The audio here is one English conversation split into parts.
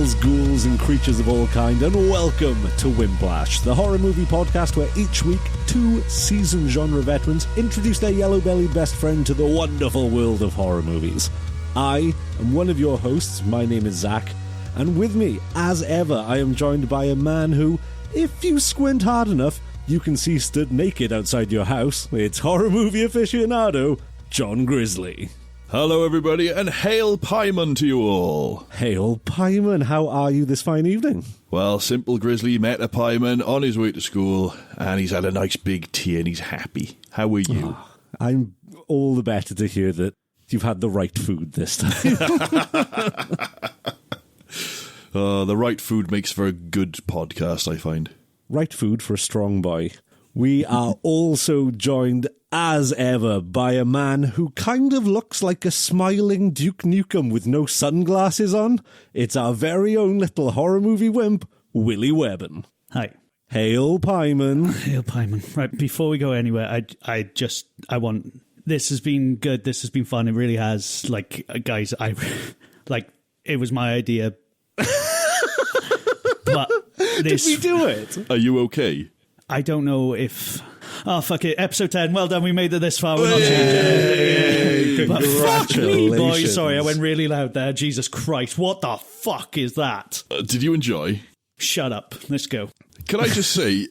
devils, ghouls, and creatures of all kind, and welcome to Wimplash, the horror movie podcast where each week two seasoned genre veterans introduce their yellow-bellied best friend to the wonderful world of horror movies. I am one of your hosts. My name is Zach, and with me, as ever, I am joined by a man who, if you squint hard enough, you can see stood naked outside your house. It's horror movie aficionado, John Grizzly. Hello everybody, and hail Pieman to you all. Hail Pieman, how are you this fine evening? Well, simple Grizzly met a Pieman on his way to school, and he's had a nice big tea and he's happy. How are you? Oh, I'm all the better to hear that you've had the right food this time. The right food makes for a good podcast, I find. Right food for a strong boy. We are also joined, as ever, by a man who kind of looks like a smiling Duke Nukem with no sunglasses on. It's our very own little horror movie wimp, Willy Webborn. Hi. Hail Pieman. Hail Pieman. Right, before we go anywhere, I want... This has been good. This has been fun. It really has. Like, guys, it was my idea. But this... Did we do it? Are you okay? I don't know if... Oh, fuck it. Episode 10. Well done. We made it this far. We're not changing it. But fuck me, boys. Sorry, I went really loud there. Jesus Christ. What the fuck is that? Did you enjoy? Shut up. Let's go. Can I just say,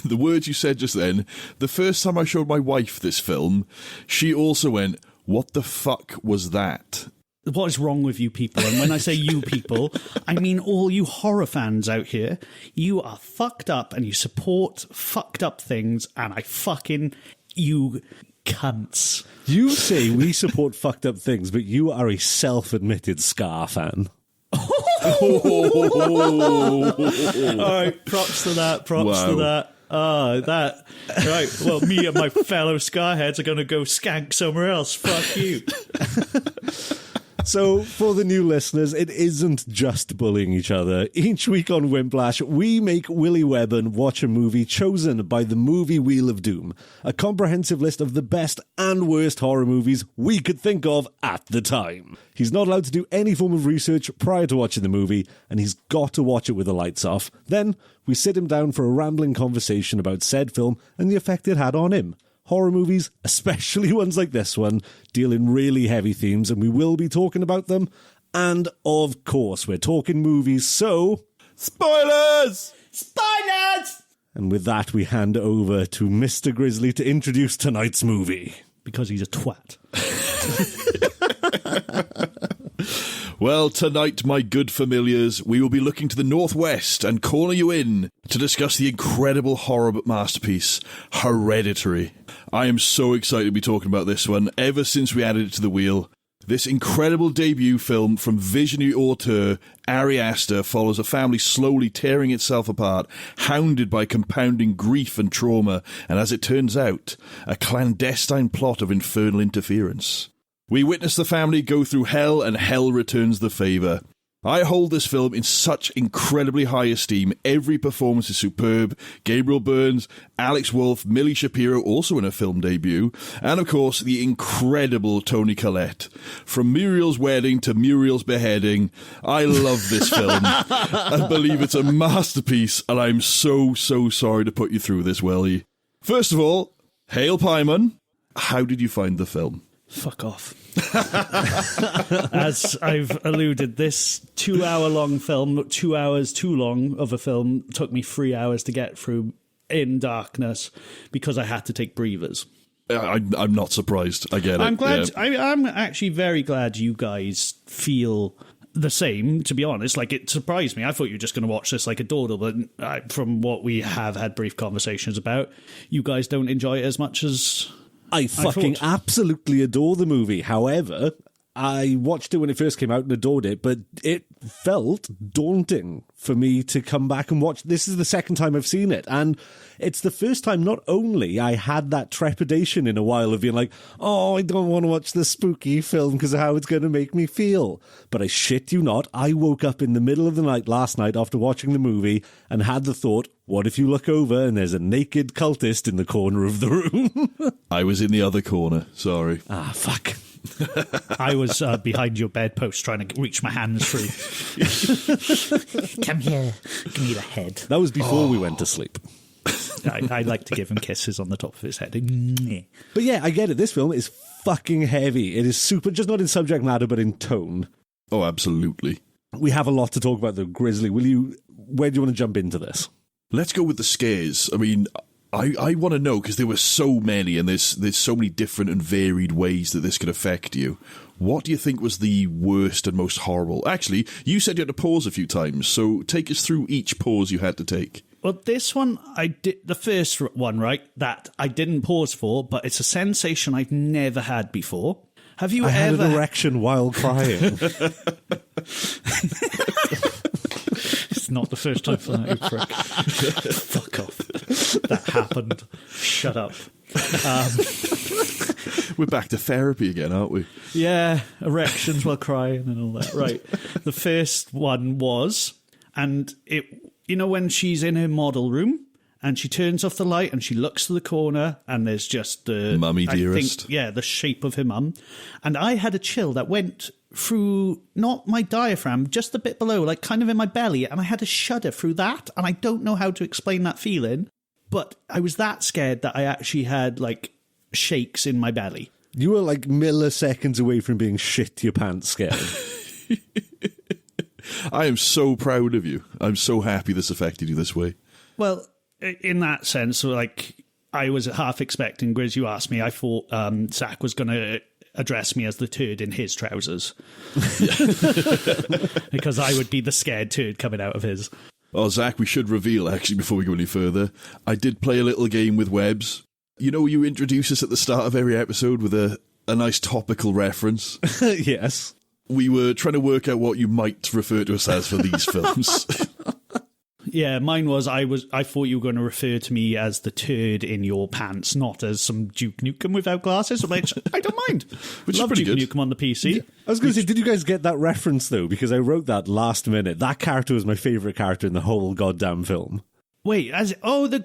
the words you said just then, the first time I showed my wife this film, she also went, "What the fuck was that?" What is wrong with you people? And when I say you people, I mean all you horror fans out here. You are fucked up and you support fucked up things, and I fucking... You cunts. You say we support fucked up things, but you are a self-admitted Scar fan. All right, props to that, to that. That. Right, well, me and my fellow Scarheads are going to go skank somewhere else. Fuck you. So, for the new listeners, it isn't just bullying each other. Each week on Wimplash, we make Willy Webborn watch a movie chosen by the Movie Wheel of Doom, a comprehensive list of the best and worst horror movies we could think of at the time. He's not allowed to do any form of research prior to watching the movie, and he's got to watch it with the lights off. Then, we sit him down for a rambling conversation about said film and the effect it had on him. Horror movies, especially ones like this one, deal in really heavy themes, and we will be talking about them. And, of course, we're talking movies, so... Spoilers! Spoilers! And with that, we hand over to Mr. Grizzly to introduce tonight's movie. Because he's a twat. Well, tonight, my good familiars, we will be looking to the northwest and corner you in to discuss the incredible horror masterpiece, Hereditary. I am so excited to be talking about this one ever since we added it to the wheel. This incredible debut film from visionary auteur Ari Aster follows a family slowly tearing itself apart, hounded by compounding grief and trauma, and as it turns out, a clandestine plot of infernal interference. We witness the family go through hell, and hell returns the favour. I hold this film in such incredibly high esteem. Every performance is superb. Gabriel Byrne, Alex Wolff, Millie Shapiro, also in her film debut, and of course the incredible Toni Collette. From Muriel's wedding to Muriel's beheading, I love this film. I believe it's a masterpiece, and I'm so sorry to put you through this, Willie. First of all, hail Pieman. How did you find the film? Fuck off. As I've alluded, this 2-hour-long film, 2 hours too long of a film, took me 3 hours to get through in darkness because I had to take breathers. I'm not surprised. I get it. I'm glad. Yeah. I'm actually very glad you guys feel the same, to be honest. Like, it surprised me. I thought you were just going to watch this like a dawdle, but from what we have had brief conversations about, you guys don't enjoy it as much as... I fucking absolutely adore the movie. However, I watched it when it first came out and adored it, but it felt daunting for me to come back and watch. This is the second time I've seen it, and it's the first time not only I had that trepidation in a while of being like, oh, I don't want to watch this spooky film because of how it's going to make me feel. But I shit you not, I woke up in the middle of the night last night after watching the movie and had the thought, what if you look over and there's a naked cultist in the corner of the room? I was in the other corner, sorry. Ah, fuck. I was behind your bedpost trying to reach my hands through. Come here. Give me the head. That was before we went to sleep. I like to give him kisses on the top of his head. But yeah, I get it. This film is fucking heavy. It is super, just not in subject matter, but in tone. Oh, absolutely. We have a lot to talk about, though. Grizzly, where do you want to jump into this? Let's go with the scares. I mean, I want to know, because there were so many, and there's so many different and varied ways that this could affect you. What do you think was the worst and most horrible? Actually, you said you had to pause a few times, so take us through each pause you had to take. Well, this one, I did the first one, right, that I didn't pause for, but it's a sensation I've never had before. Have you I ever... had an erection while crying. It's not the first time for that, you prick. Fuck off. That happened. Shut up. We're back to therapy again, aren't we? Yeah, erections while crying and all that. Right. The first one was, and it, you know, when she's in her model room and she turns off the light and she looks to the corner and there's just the... Mummy dearest. The shape of her mum. And I had a chill that went through, not my diaphragm, just a bit below, like kind of in my belly, and I had a shudder through that, and I don't know how to explain that feeling, but I was that scared that I actually had, like, shakes in my belly. You were, like, milliseconds away from being shit your pants scared. I am so proud of you. I'm so happy this affected you this way. Well, in that sense, like, I was half expecting, Grizz, you asked me, I thought Zach was going to address me as the turd in his trousers. Because I would be the scared turd coming out of his. Oh, Zach, we should reveal, actually, before we go any further, I did play a little game with Webbs. You know, you introduce us at the start of every episode with a nice topical reference. Yes. We were trying to work out what you might refer to us as for these films. Yeah, mine was, I thought you were going to refer to me as the turd in your pants, not as some Duke Nukem without glasses, which I don't mind. Which Love is pretty Duke good. Nukem on the PC. Yeah. I was going to say, did you guys get that reference, though? Because I wrote that last minute. That character was my favourite character in the whole goddamn film. Wait, from the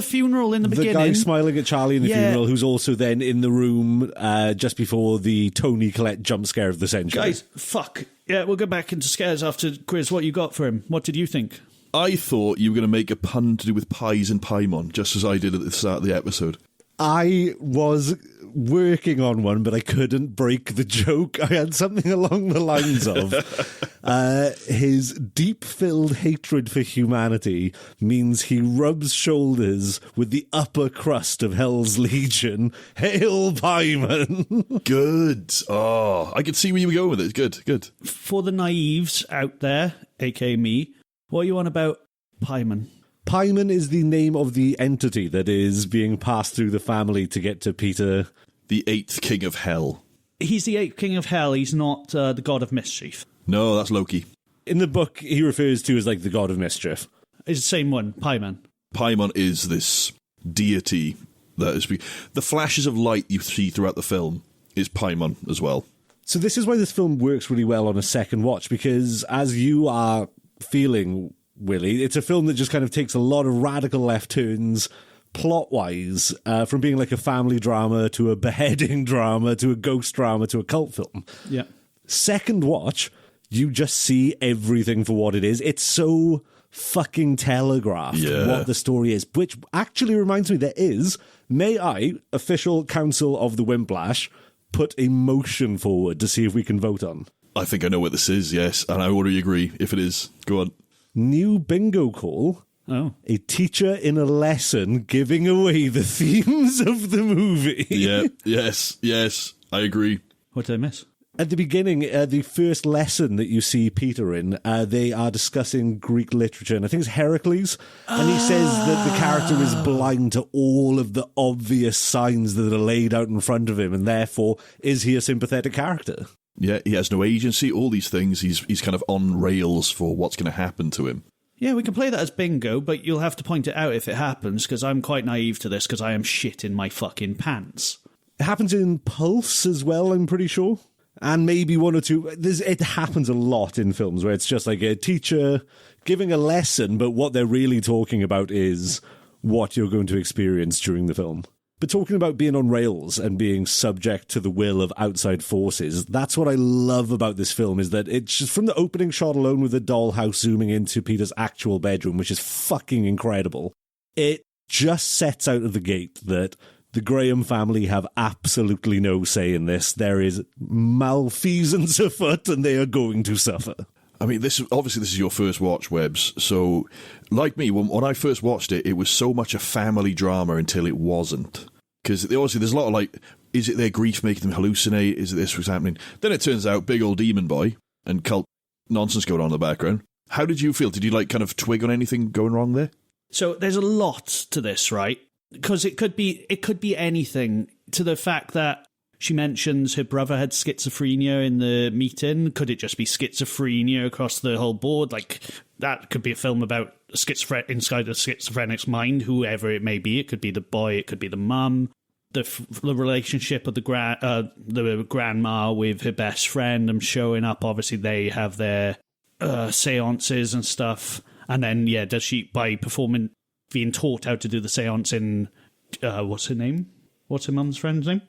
funeral in the beginning. The guy smiling at Charlie in the funeral, who's also then in the room just before the Tony Collette jump scare of the century. Guys, fuck. Yeah, we'll go back into scares after Grizz. What you got for him? What did you think? I thought you were going to make a pun to do with pies and Paimon, just as I did at the start of the episode. I was working on one, but I couldn't break the joke. I had something along the lines of his deep-filled hatred for humanity means he rubs shoulders with the upper crust of Hell's Legion. Hail Paimon! Good. Oh, I could see where you were going with it. Good, good. For the naives out there, aka me, what are you on about Paimon? Paimon is the name of the entity that is being passed through the family to get to Peter. The 8th King of Hell. He's the 8th King of Hell. He's not the God of Mischief. No, that's Loki. In the book, he refers to as like the God of Mischief. It's the same one, Paimon. Paimon is this deity that is... The flashes of light you see throughout the film is Paimon as well. So this is why this film works really well on a second watch, because as you are feeling, Willy, it's a film that just kind of takes a lot of radical left turns plot-wise, from being like a family drama to a beheading drama to a ghost drama to a cult film. Yeah. Second watch, you just see everything for what it is. It's so fucking telegraphed what the story is, which actually reminds me there is, may I, official council of the Wimplash, put a motion forward to see if we can vote on. I think I know what this is, yes, and I already agree if it is. Go on. New bingo call. Oh. A teacher in a lesson giving away the themes of the movie. Yeah, yes, I agree. What did I miss? At the beginning, the first lesson that you see Peter in, they are discussing Greek literature, and I think it's Heracles, and he says that the character is blind to all of the obvious signs that are laid out in front of him, and therefore, is he a sympathetic character? Yeah, he has no agency, all these things, he's kind of on rails for what's going to happen to him. Yeah, we can play that as bingo, but you'll have to point it out if it happens, because I'm quite naive to this, because I am shit in my fucking pants. It happens in Pulse as well, I'm pretty sure. And maybe one or two. It happens a lot in films where it's just like a teacher giving a lesson, but what they're really talking about is what you're going to experience during the film. But talking about being on rails and being subject to the will of outside forces, that's what I love about this film, is that it's just from the opening shot alone with the dollhouse zooming into Peter's actual bedroom, which is fucking incredible. It just sets out of the gate that the Graham family have absolutely no say in this. There is malfeasance afoot and they are going to suffer. I mean, this is your first watch, Webbs. So, like me, when I first watched it, it was so much a family drama until it wasn't. Because obviously there's a lot of like, is it their grief making them hallucinate? Is it this what's happening? Then it turns out big old demon boy and cult nonsense going on in the background. How did you feel? Did you like kind of twig on anything going wrong there? So there's a lot to this, right? Because it could be anything, to the fact that she mentions her brother had schizophrenia in the meeting. Could it just be schizophrenia across the whole board? like, that could be a film about inside a schizophrenic's mind, whoever it may be. It could be the boy, it could be the mum. The relationship of the grandma with her best friend and showing up. Obviously, they have their seances and stuff. And then, does she, by performing, being taught how to do the seance in, what's her name? What's her mum's friend's name?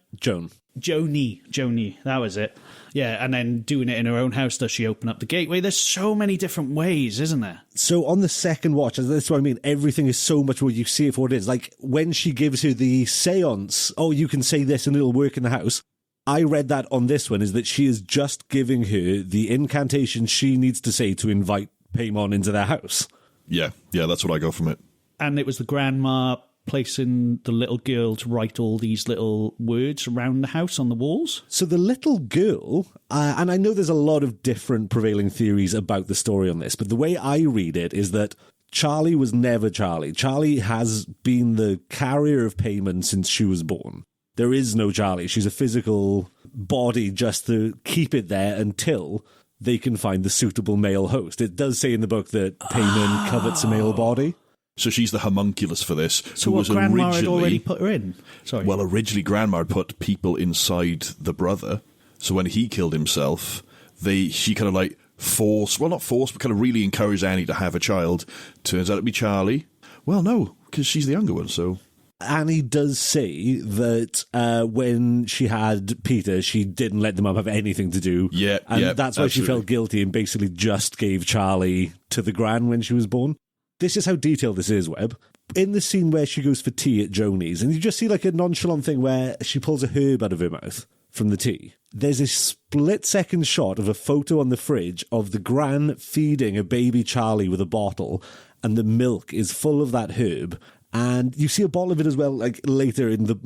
Joni, that was it. Yeah, and then doing it in her own house, does she open up the gateway? There's so many different ways, isn't there? So on the second watch, that's what I mean, everything is so much more, you see it for what it is. Like, when she gives her the seance, oh, you can say this and it'll work in the house. I read that on this one, is that she is just giving her the incantation she needs to say to invite Paimon into their house. Yeah, that's what I got from it. And it was the grandma placing the little girl to write all these little words around the house on the walls. So the little girl, and I know there's a lot of different prevailing theories about the story on this, but the way I read it is that Charlie was never Charlie. Charlie has been the carrier of Paimon since she was born. There is no Charlie. She's a physical body just to keep it there until they can find the suitable male host. It does say in the book that Paimon covets a male body. So she's the homunculus for this. So what, Grandma had already put her in? Sorry. Well, originally Grandma had put people inside the brother. So when he killed himself, she kind of like not forced, but kind of really encouraged Annie to have a child. Turns out to be Charlie. Well, no, because she's the younger one, so... Annie does say that when she had Peter, she didn't let the mum have anything to do. Yeah, and yeah, that's why absolutely. she felt guilty and basically just gave Charlie to the gran when she was born. This is how detailed this is, Webb. In the scene where she goes for tea at Joni's, and you just see like a nonchalant thing where she pulls a herb out of her mouth from the tea. There's a split-second shot of a photo on the fridge of the gran feeding a baby Charlie with a bottle, and the milk is full of that herb. And you see a bottle of it as well, like later in the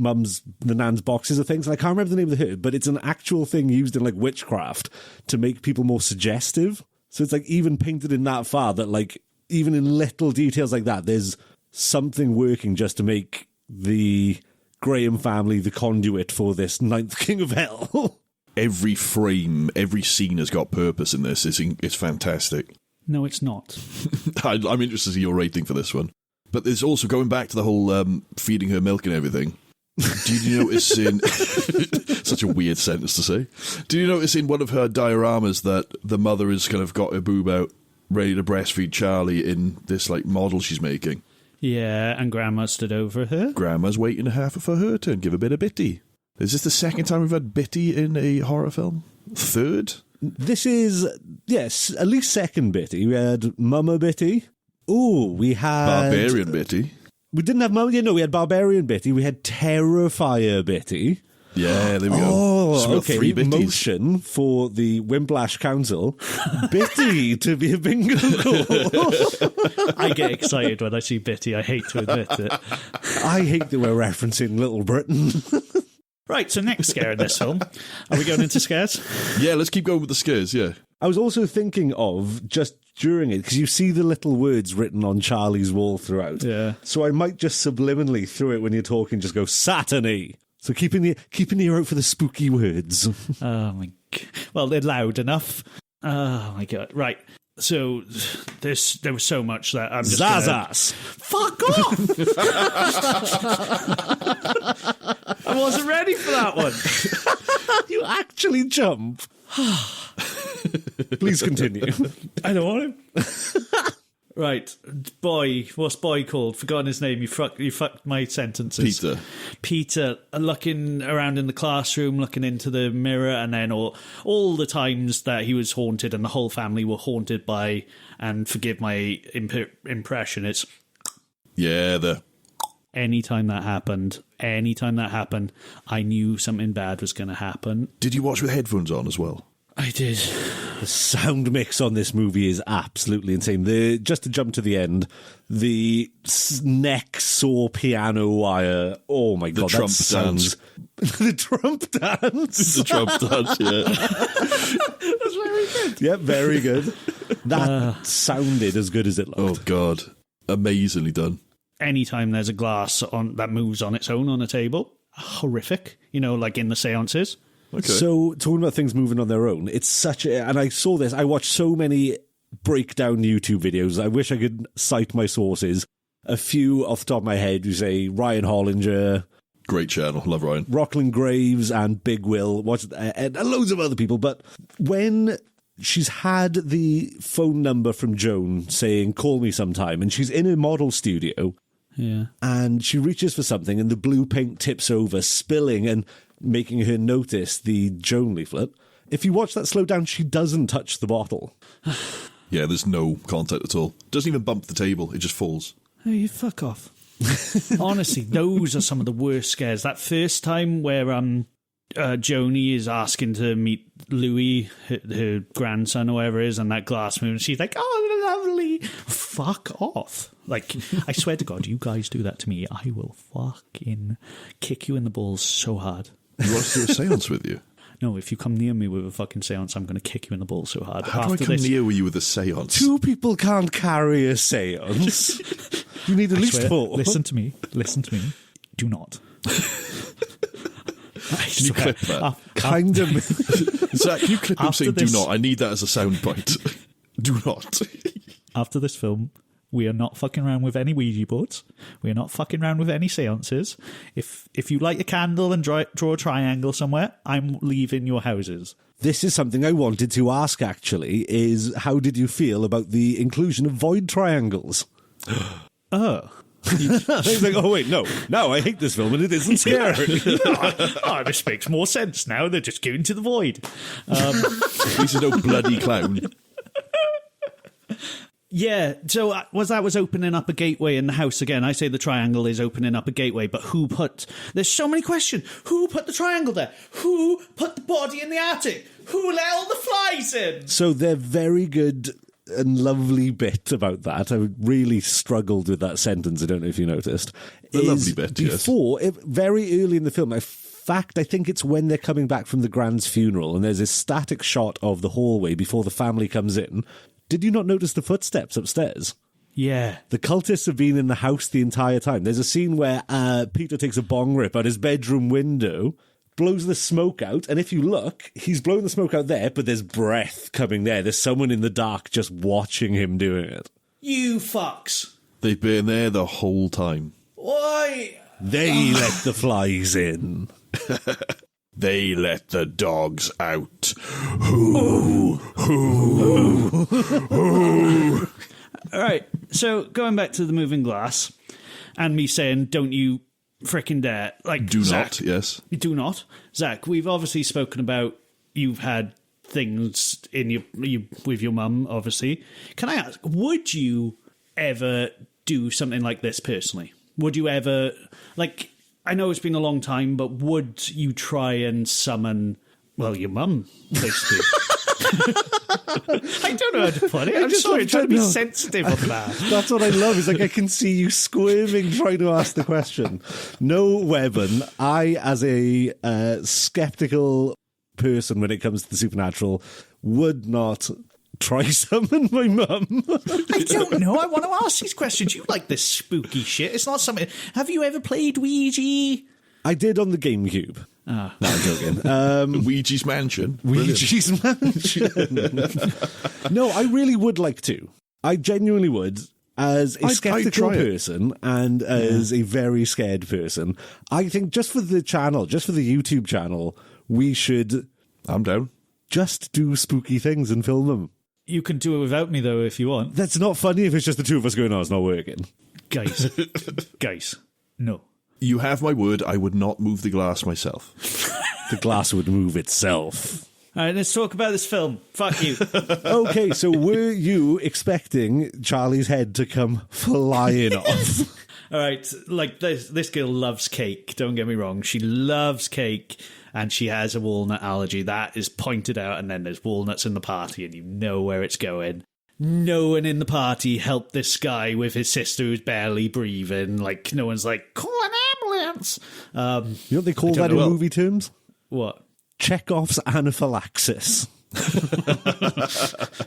nan's boxes of things. And I can't remember the name of the herb, but it's an actual thing used in like witchcraft to make people more suggestive. So it's like even painted in that far that like even in little details like that, there's something working just to make the Graham family the conduit for this ninth king of hell. Every frame, every scene has got purpose in this. It's fantastic. No, it's not. I'm interested to see your rating for this one. But there's also, going back to the whole feeding her milk and everything, did you notice in... such a weird sentence to say. Did you notice in one of her dioramas that the mother has kind of got her boob out, ready to breastfeed Charlie in this like model she's making? Yeah, and Grandma stood over her. Grandma's waiting for her turn, give a bit of bitty. Is this the second time we've had bitty in a horror film? Third? This is, yes, at least second bitty. We had Mama Bitty. Ooh, we had... Barbarian Bitty. We didn't have Mama... we had Barbarian Bitty. We had Terrifier Bitty. Yeah, there we go. Oh, so okay. 3 bitties. Motion for the Wimplash Council. Bitty to be a bingo call. I get excited when I see Bitty. I hate to admit it. I hate that we're referencing Little Britain. Right, so next scare in this film. Are we going into scares? Yeah, let's keep going with the scares, yeah. I was also thinking of, just during it, because you see the little words written on Charlie's wall throughout. Yeah. So I might just subliminally, through it when you're talking, just go, Satany. So keeping the ear out for the spooky words. Oh, my God. Well, they're loud enough. Oh, my God. Right. So there was so much that I'm just Zazas. Fuck off! I wasn't ready for that one. You actually jump. Please continue. I don't want to. Right, boy, what's boy called? Forgotten his name. You fucked my sentences. Peter, looking around in the classroom, looking into the mirror, and then all the times that he was haunted and the whole family were haunted by, and forgive my impression, it's... Yeah, Anytime that happened, I knew something bad was going to happen. Did you watch with headphones on as well? I did. The sound mix on this movie is absolutely insane. Just to jump to the end, the neck saw piano wire. Oh my God, Trump that sounds... dance. The Trump dance. The Trump dance, yeah. That's very good. Yeah, very good. That sounded as good as it looked. Oh God, amazingly done. Anytime there's a glass that moves on its own on a table, horrific. Like in the seances. Okay. So, talking about things moving on their own, it's such a... And I saw this, I watched so many breakdown YouTube videos. I wish I could cite my sources. A few off the top of my head, you say Ryan Hollinger... Great channel, love Ryan. Rockland Graves and Big Will, and loads of other people. But when she's had the phone number from Joan saying, call me sometime, and she's in a model studio... Yeah. And she reaches for something and the blue paint tips over, spilling and making her notice the Joan leaflet. If you watch that slow down, she doesn't touch the bottle. Yeah, there's no contact at all. Doesn't even bump the table, it just falls. Oh, you fuck off. Honestly, those are some of the worst scares. That first time where Joni is asking to meet Louis, her grandson or whatever it is, and that glass moves, and she's like, oh, lovely. Fuck off. Like, I swear to God, you guys do that to me, I will fucking kick you in the balls so hard. You want to do a seance with you? No, if you come near me with a fucking seance, I'm going to kick you in the balls so hard. How do I come near you with a seance? Two people can't carry a seance. You need at least four. Listen to me. Do not. Can you clip that? Kind of. Zach, can you clip him saying this, do not? I need that as a soundbite. Do not. After this film, we are not fucking around with any Ouija boards. We are not fucking around with any seances. If you light a candle and draw a triangle somewhere, I'm leaving your houses. This is something I wanted to ask, actually, is how did you feel about the inclusion of void triangles? He's like, oh wait, no, I hate this film and it isn't scary. This makes more sense now. They're just going to the void. He's no bloody clown. Yeah, so that was opening up a gateway in the house again. I say the triangle is opening up a gateway, but there's so many questions. Who put the triangle there? Who put the body in the attic? Who let all the flies in? So they're very good and lovely bit about that. I really struggled with that sentence. I don't know if you noticed. The lovely bit, before, very early in the film, in fact, I think it's when they're coming back from the Grand's funeral and there's a static shot of the hallway before the family comes in. Did you not notice the footsteps upstairs? Yeah. The cultists have been in the house the entire time. There's a scene where Peter takes a bong rip out his bedroom window, blows the smoke out, and if you look, he's blowing the smoke out there, but there's breath coming there. There's someone in the dark just watching him doing it. You fucks. They've been there the whole time. Why? They let the flies in. They let the dogs out. Who? All right, so going back to the moving glass and me saying, don't you frickin' dare. Like, do Zach, not, yes. You do not. Zach, we've obviously spoken about you've had things in you with your mum, obviously. Can I ask, would you ever do something like this personally? Would you ever, like... I know it's been a long time, but would you try and summon, well, your mum, basically? I don't know how to put it. I'm sorry, I'm trying to be sensitive on that. That's what I love. Is like I can see you squirming trying to ask the question. No, Webborn, I, as a skeptical person when it comes to the supernatural, would not try summon my mum. I don't know. I want to ask these questions. You like this spooky shit. It's not something... Have you ever played Ouija? I did on the GameCube. No, I'm joking. Ouija's Mansion. Ouija's Mansion. No, I really would like to. I genuinely would. As a skeptical person and as a very scared person, I think just for the channel, just for the YouTube channel, we should... I'm down. Just do spooky things and film them. You can do it without me, though, if you want. That's not funny if it's just the two of us going, oh, it's not working. Guys, no. You have my word, I would not move the glass myself. The glass would move itself. All right, let's talk about this film. Fuck you. Okay, so were you expecting Charlie's head to come flying off? All right, like this girl loves cake. Don't get me wrong. She loves cake, and she has a walnut allergy. That is pointed out, and then there's walnuts in the party, and you know where it's going. No one in the party helped this guy with his sister who's barely breathing. Like, no one's like, call an ambulance. You know what they call that in movie terms? What? Chekhov's anaphylaxis.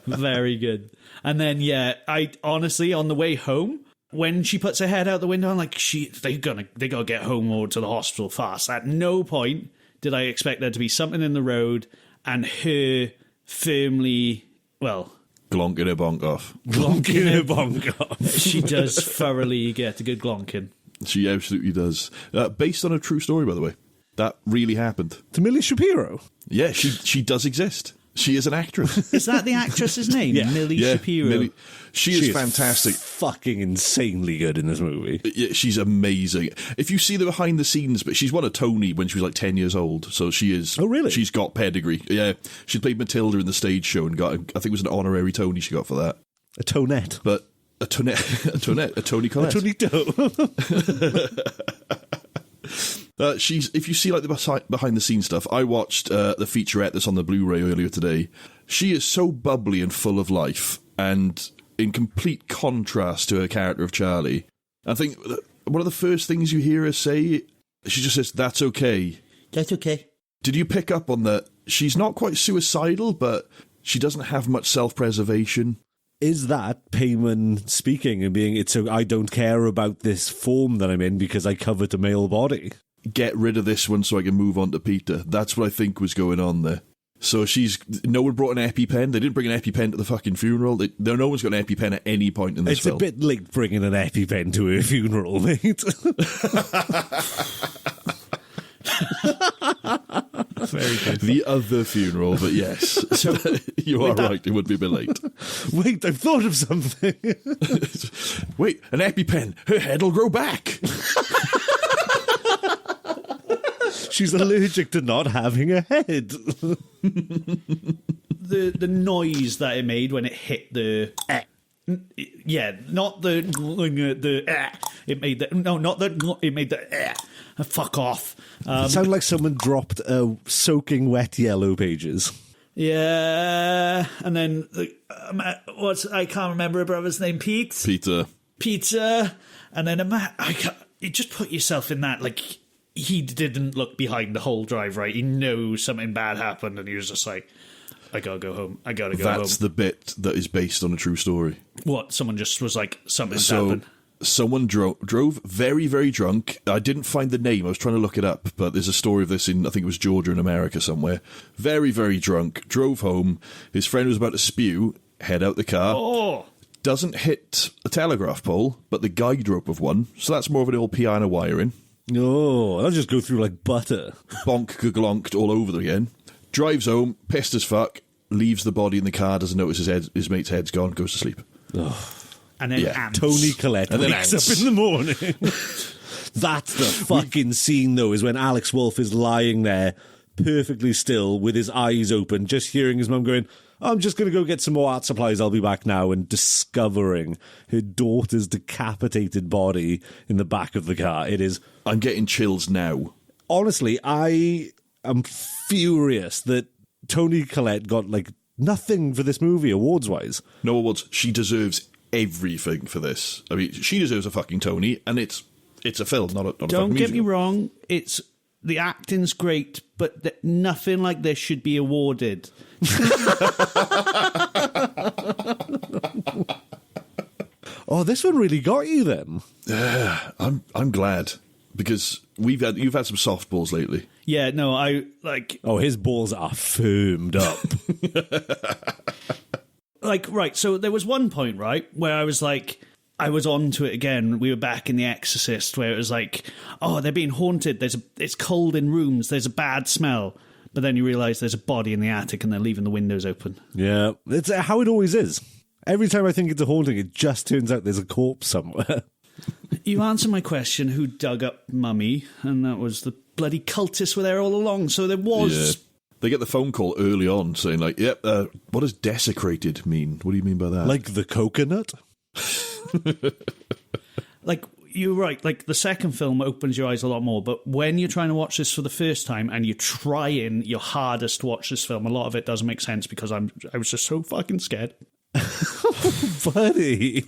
Very good. And then, yeah, I honestly, on the way home, when she puts her head out the window, I'm like, they gotta get home or to the hospital fast. At no point did I expect there to be something in the road and her firmly, well, glonking her bonk off. Glonking her bonk off. She does thoroughly get a good glonking. She absolutely does. Based on a true story, by the way. That really happened. To Millie Shapiro. Yeah, she does exist. She is an actress. Is that the actress's name? Yeah. Millie Shapiro. She is fantastic. Fucking insanely good in this movie. Yeah, she's amazing. If you see the behind the scenes, but she's won a Tony when she was like 10 years old, so she is. Oh, really? She's got pedigree. Yeah, she played Matilda in the stage show and got, I think it was an honorary Tony she got for that. A tonette. But a Tony Collette. A Tonito. If you see like the behind the scenes stuff, I watched the featurette that's on the Blu-ray earlier today. She is so bubbly and full of life, and in complete contrast to her character of Charlie. I think one of the first things you hear her say, she just says, "That's okay." That's okay. Did you pick up on that? She's not quite suicidal, but she doesn't have much self-preservation. Is that Payman speaking and being, I don't care about this form that I'm in because I covet a male body? Get rid of this one so I can move on to Peter. That's what I think was going on there. So no one brought an EpiPen. They didn't bring an EpiPen to the fucking funeral. No one's got an EpiPen at any point in this film. It's a bit like bringing an EpiPen to a funeral, mate. Very good. The other funeral, but yes. So, you are right, it would be a bit late. Wait, I've thought of something. Wait, an EpiPen. Her head'll grow back. She's allergic to not having a head. The noise that it made when it hit the... Yeah, not the... It made the... No, not the... It made the... Fuck off. It sounded like someone dropped soaking wet Yellow Pages. Yeah, and then I can't remember her brother's name. Pizza, and then you just put yourself in that. Like, he didn't look behind the whole drive, right? He knows something bad happened, and he was just like, "I gotta go home. I gotta go home." That's the bit that is based on a true story. What? Someone just was like, "Something's happened." Someone drove very, very drunk. I didn't find the name. I was trying to look it up, but there's a story of this in, I think it was Georgia in America somewhere. Very, very drunk. Drove home. His friend was about to spew. Head out the car. Oh! Doesn't hit a telegraph pole, but the guide rope of one. So that's more of an old piano wiring. Oh, that'll just go through like butter. Bonk, glonked all over again. Drives home, pissed as fuck. Leaves the body in the car. Doesn't notice his mate's head's gone. Goes to sleep. Oh. And then ants. Tony Collette wakes up in the morning. That's the fucking scene, though, is when Alex Wolff is lying there perfectly still with his eyes open, just hearing his mum going, "I'm just going to go get some more art supplies, I'll be back now," and discovering her daughter's decapitated body in the back of the car. It is... I'm getting chills now. Honestly, I am furious that Toni Collette got, like, nothing for this movie, awards-wise. No awards. She deserves everything for this. I mean, she deserves a fucking Tony, and it's a film, not a fucking musical. Don't get me wrong, the acting's great, but nothing like this should be awarded. Oh, this one really got you then. I'm glad, because you've had some softballs lately. Yeah, no, I like. Oh, his balls are firmed up. Like, right, so there was one point, right, where I was like, I was on to it again. We were back in The Exorcist, where it was like, oh, they're being haunted. It's cold in rooms. There's a bad smell. but then you realise there's a body in the attic and they're leaving the windows open. Yeah, it's how it always is. Every time I think it's a haunting, it just turns out there's a corpse somewhere. You answered my question, who dug up Mummy, and that was the bloody cultists were there all along, so there was... Yeah. They get the phone call early on saying, like, yep, what does desecrated mean? What do you mean by that? Like the coconut? Like, you're right, like, the second film opens your eyes a lot more, but when you're trying to watch this for the first time and you're trying your hardest to watch this film, a lot of it doesn't make sense because I was just so fucking scared. Buddy.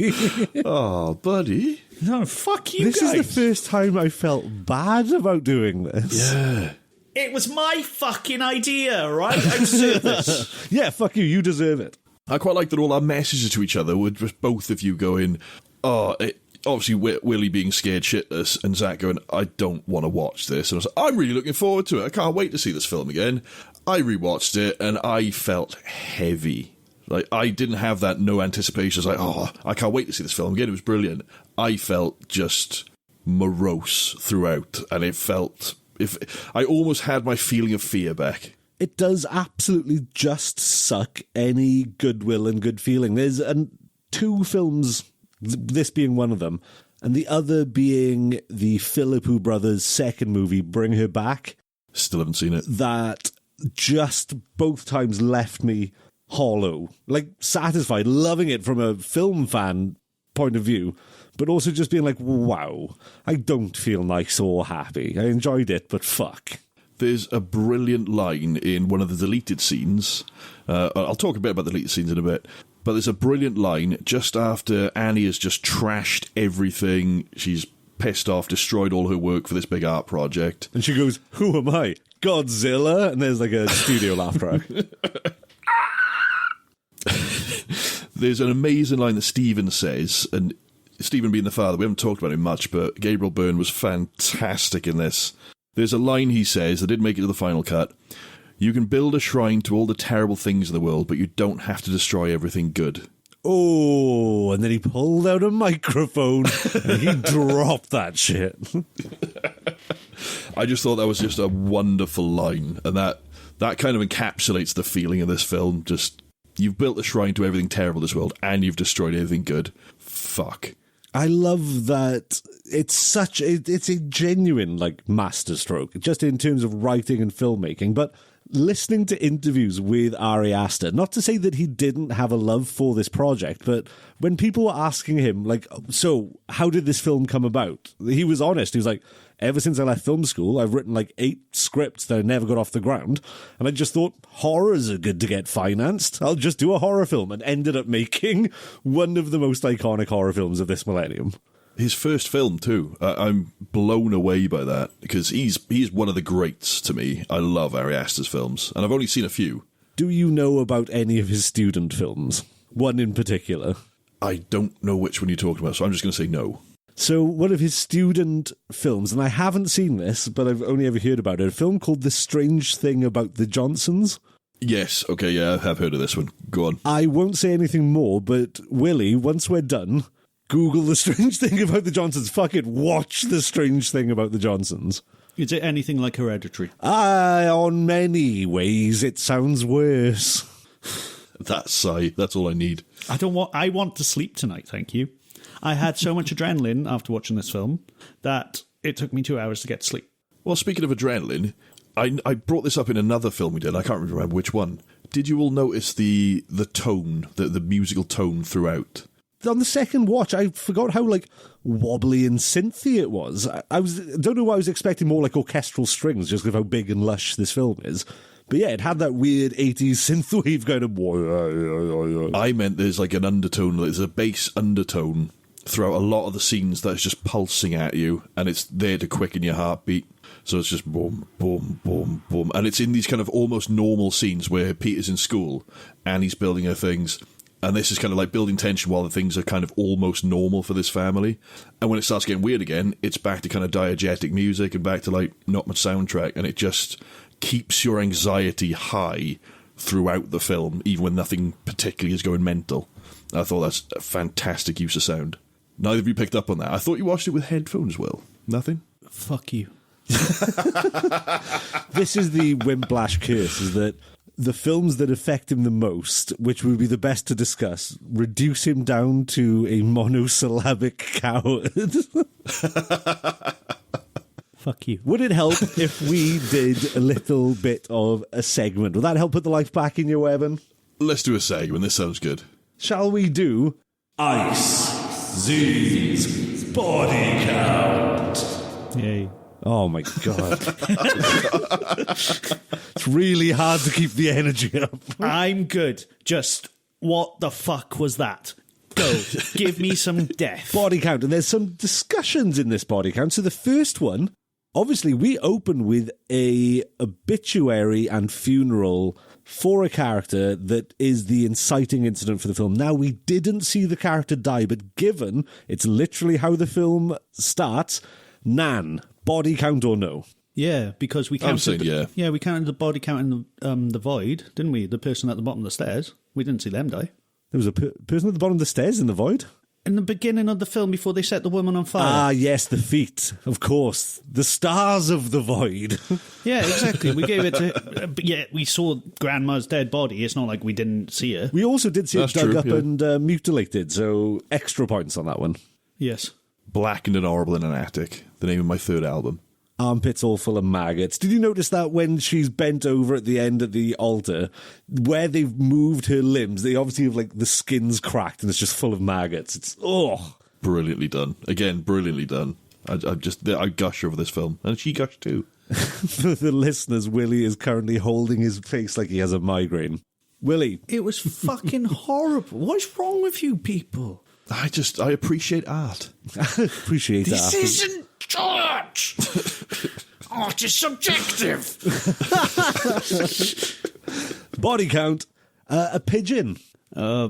Oh, buddy. No, fuck you This guys. is the first time I felt bad about doing this. Yeah. It was my fucking idea, right? I deserve this. Yeah, fuck you, you deserve it. I quite like that all our messages to each other were just both of you going, obviously Willy being scared shitless and Zach going, I don't want to watch this. And I was like, I'm really looking forward to it. I can't wait to see this film again. I rewatched it and I felt heavy. Like, I didn't have that no anticipation. I was like, oh, I can't wait to see this film again. It was brilliant. I felt just morose throughout, and it felt... I almost had my feeling of fear back. It does absolutely just suck any goodwill and good feeling. There's two films, this being one of them, and the other being the Philippou brothers' second movie, Bring Her Back. Still haven't seen it. That just both times left me hollow, like satisfied, loving it from a film fan point of view, but also just being like, wow, I don't feel nice or happy. I enjoyed it, but fuck. There's a brilliant line in one of the deleted scenes. I'll talk a bit about the deleted scenes in a bit, but there's a brilliant line just after Annie has just trashed everything. She's pissed off, destroyed all her work for this big art project. And she goes, who am I? Godzilla? And there's like a studio laugh track. There's an amazing line that Stephen says, and Stephen being the father, we haven't talked about him much, but Gabriel Byrne was fantastic in this. There's a line he says that didn't make it to the final cut. You can build a shrine to all the terrible things in the world, but you don't have to destroy everything good. Oh, and then he pulled out a microphone and he dropped that shit. I just thought that was just a wonderful line, and that kind of encapsulates the feeling of this film. Just, you've built a shrine to everything terrible in this world, and you've destroyed everything good. Fuck. I love that it's a genuine, like, masterstroke, just in terms of writing and filmmaking, but listening to interviews with Ari Aster, not to say that he didn't have a love for this project, but when people were asking him, like, so how did this film come about? He was honest. He was like, ever since I left film school, I've written like 8 scripts that I never got off the ground, and I just thought horrors are good to get financed. I'll just do a horror film, and ended up making one of the most iconic horror films of this millennium. His first film, too. I'm blown away by that, because he's one of the greats to me. I love Ari Aster's films, and I've only seen a few. Do you know about any of his student films? One in particular? I don't know which one you're talking about, so I'm just going to say no. So one of his student films, and I haven't seen this, but I've only ever heard about it, a film called The Strange Thing About the Johnsons. Yes, okay, yeah, I have heard of this one. Go on. I won't say anything more, but Willy, once we're done, Google The Strange Thing About the Johnsons. Fuck it, watch The Strange Thing About the Johnsons. Is it anything like Hereditary? On many ways, it sounds worse. That's all I need. I want to sleep tonight, thank you. I had so much adrenaline after watching this film that it took me 2 hours to get to sleep. Well, speaking of adrenaline, I brought this up in another film we did. I can't remember which one. Did you all notice the tone, the musical tone throughout? On the second watch, I forgot how, like, wobbly and synthy it was. I don't know why I was expecting more like orchestral strings, just with how big and lush this film is. But yeah, it had that weird 80s synthwave kind of... I meant there's like an undertone, there's a bass undertone throughout a lot of the scenes that's just pulsing at you, and it's there to quicken your heartbeat. So it's just boom, boom, boom, boom. And it's in these kind of almost normal scenes where Peter's in school and he's building her things, and this is kind of like building tension while the things are kind of almost normal for this family. And when it starts getting weird again, it's back to kind of diegetic music and back to like not much soundtrack, and it just keeps your anxiety high throughout the film, even when nothing particularly is going mental. I thought that's a fantastic use of sound. Neither of you picked up on that. I thought you watched it with headphones, Will. Nothing? Fuck you. This is the Wimplash curse, is that the films that affect him the most, which would be the best to discuss, reduce him down to a monosyllabic coward. Fuck you. Would it help if we did a little bit of a segment? Would that help put the life back in you, Evan? Let's do a segment. This sounds good. Shall we do Ice Z's Body Count? Yay. Oh my god. It's really hard to keep the energy up. I'm good. Just what the fuck was that? Go. Give me some death. Body count. And there's some discussions in this body count. So the first one, obviously we open with a obituary and funeral for a character that is the inciting incident for the film. Now, we didn't see the character die, but given it's literally how the film starts, Nan, body count or no? Yeah, because we counted. I'm saying yeah. Yeah, we counted the body count in the void, didn't we? The person at the bottom of the stairs. We didn't see them die. There was a person at the bottom of the stairs in the void? In the beginning of the film, before they set the woman on fire. Ah, yes, the feet, of course. The stars of the void. Yeah, exactly. We gave it to... but yeah, we saw Grandma's dead body. It's not like we didn't see her. We also did see That's it dug true, up yeah. and mutilated, so extra points on that one. Yes. Blackened and Horrible in an Attic, the name of my third album. Armpits all full of maggots. Did you notice that when she's bent over at the end of the altar, where they've moved her limbs, they obviously have, like, the skin's cracked and it's just full of maggots. It's, oh. Brilliantly done. Again, brilliantly done. I gush over this film. And she gushed too. For the listeners, Willy is currently holding his face like he has a migraine. Willy. It was fucking horrible. What's wrong with you people? I appreciate art. Appreciate that. This isn't art. Art is subjective. Body count. A pigeon.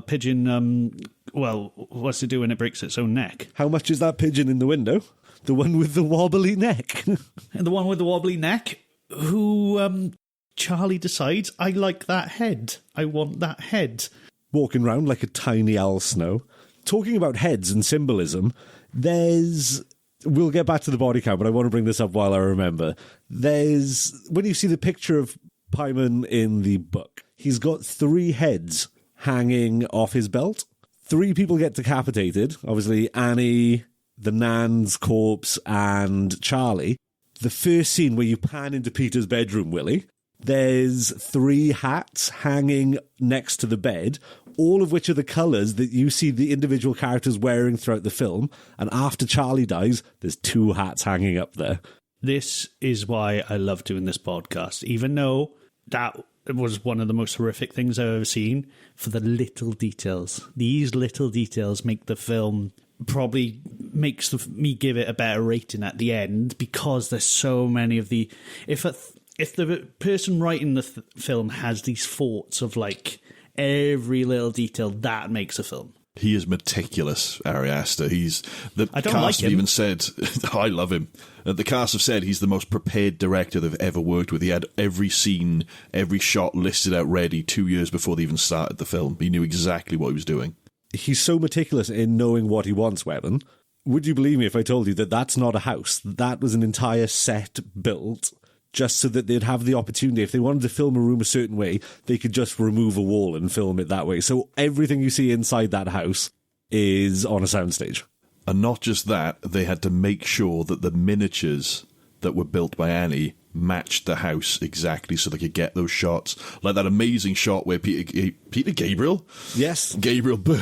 Pigeon, well, what's it do when it breaks its own neck? How much is that pigeon in the window? The one with the wobbly neck. And the one with the wobbly neck, who Charlie decides, I like that head. I want that head. Walking around like a tiny Al Snow. Talking about heads and symbolism, we'll get back to the body count, but I want to bring this up while I remember. When you see the picture of Paimon in the book, he's got 3 heads hanging off his belt. 3 people get decapitated. Obviously, Annie, the Nan's corpse, and Charlie. The first scene where you pan into Peter's bedroom, Willy, there's 3 hats hanging next to the bed, all of which are the colours that you see the individual characters wearing throughout the film. And after Charlie dies, there's 2 hats hanging up there. This is why I love doing this podcast, even though that was one of the most horrific things I've ever seen, for the little details. These little details make the film, probably makes me give it a better rating at the end, because there's so many of the... If the person writing the film has these thoughts of, like, every little detail, that makes a film. He is meticulous, Ari Aster. The I don't cast like have him. even said, I love him. The cast have said he's the most prepared director they've ever worked with. He had every scene, every shot listed out ready 2 years before they even started the film. He knew exactly what he was doing. He's so meticulous in knowing what he wants, Webborn. Would you believe me if I told you that that's not a house? That was an entire set built just so that they'd have the opportunity. If they wanted to film a room a certain way, they could just remove a wall and film it that way. So everything you see inside that house is on a soundstage. And not just that, they had to make sure that the miniatures that were built by Annie matched the house exactly so they could get those shots. Like that amazing shot where Peter Gabriel? Yes. Gabriel Byrne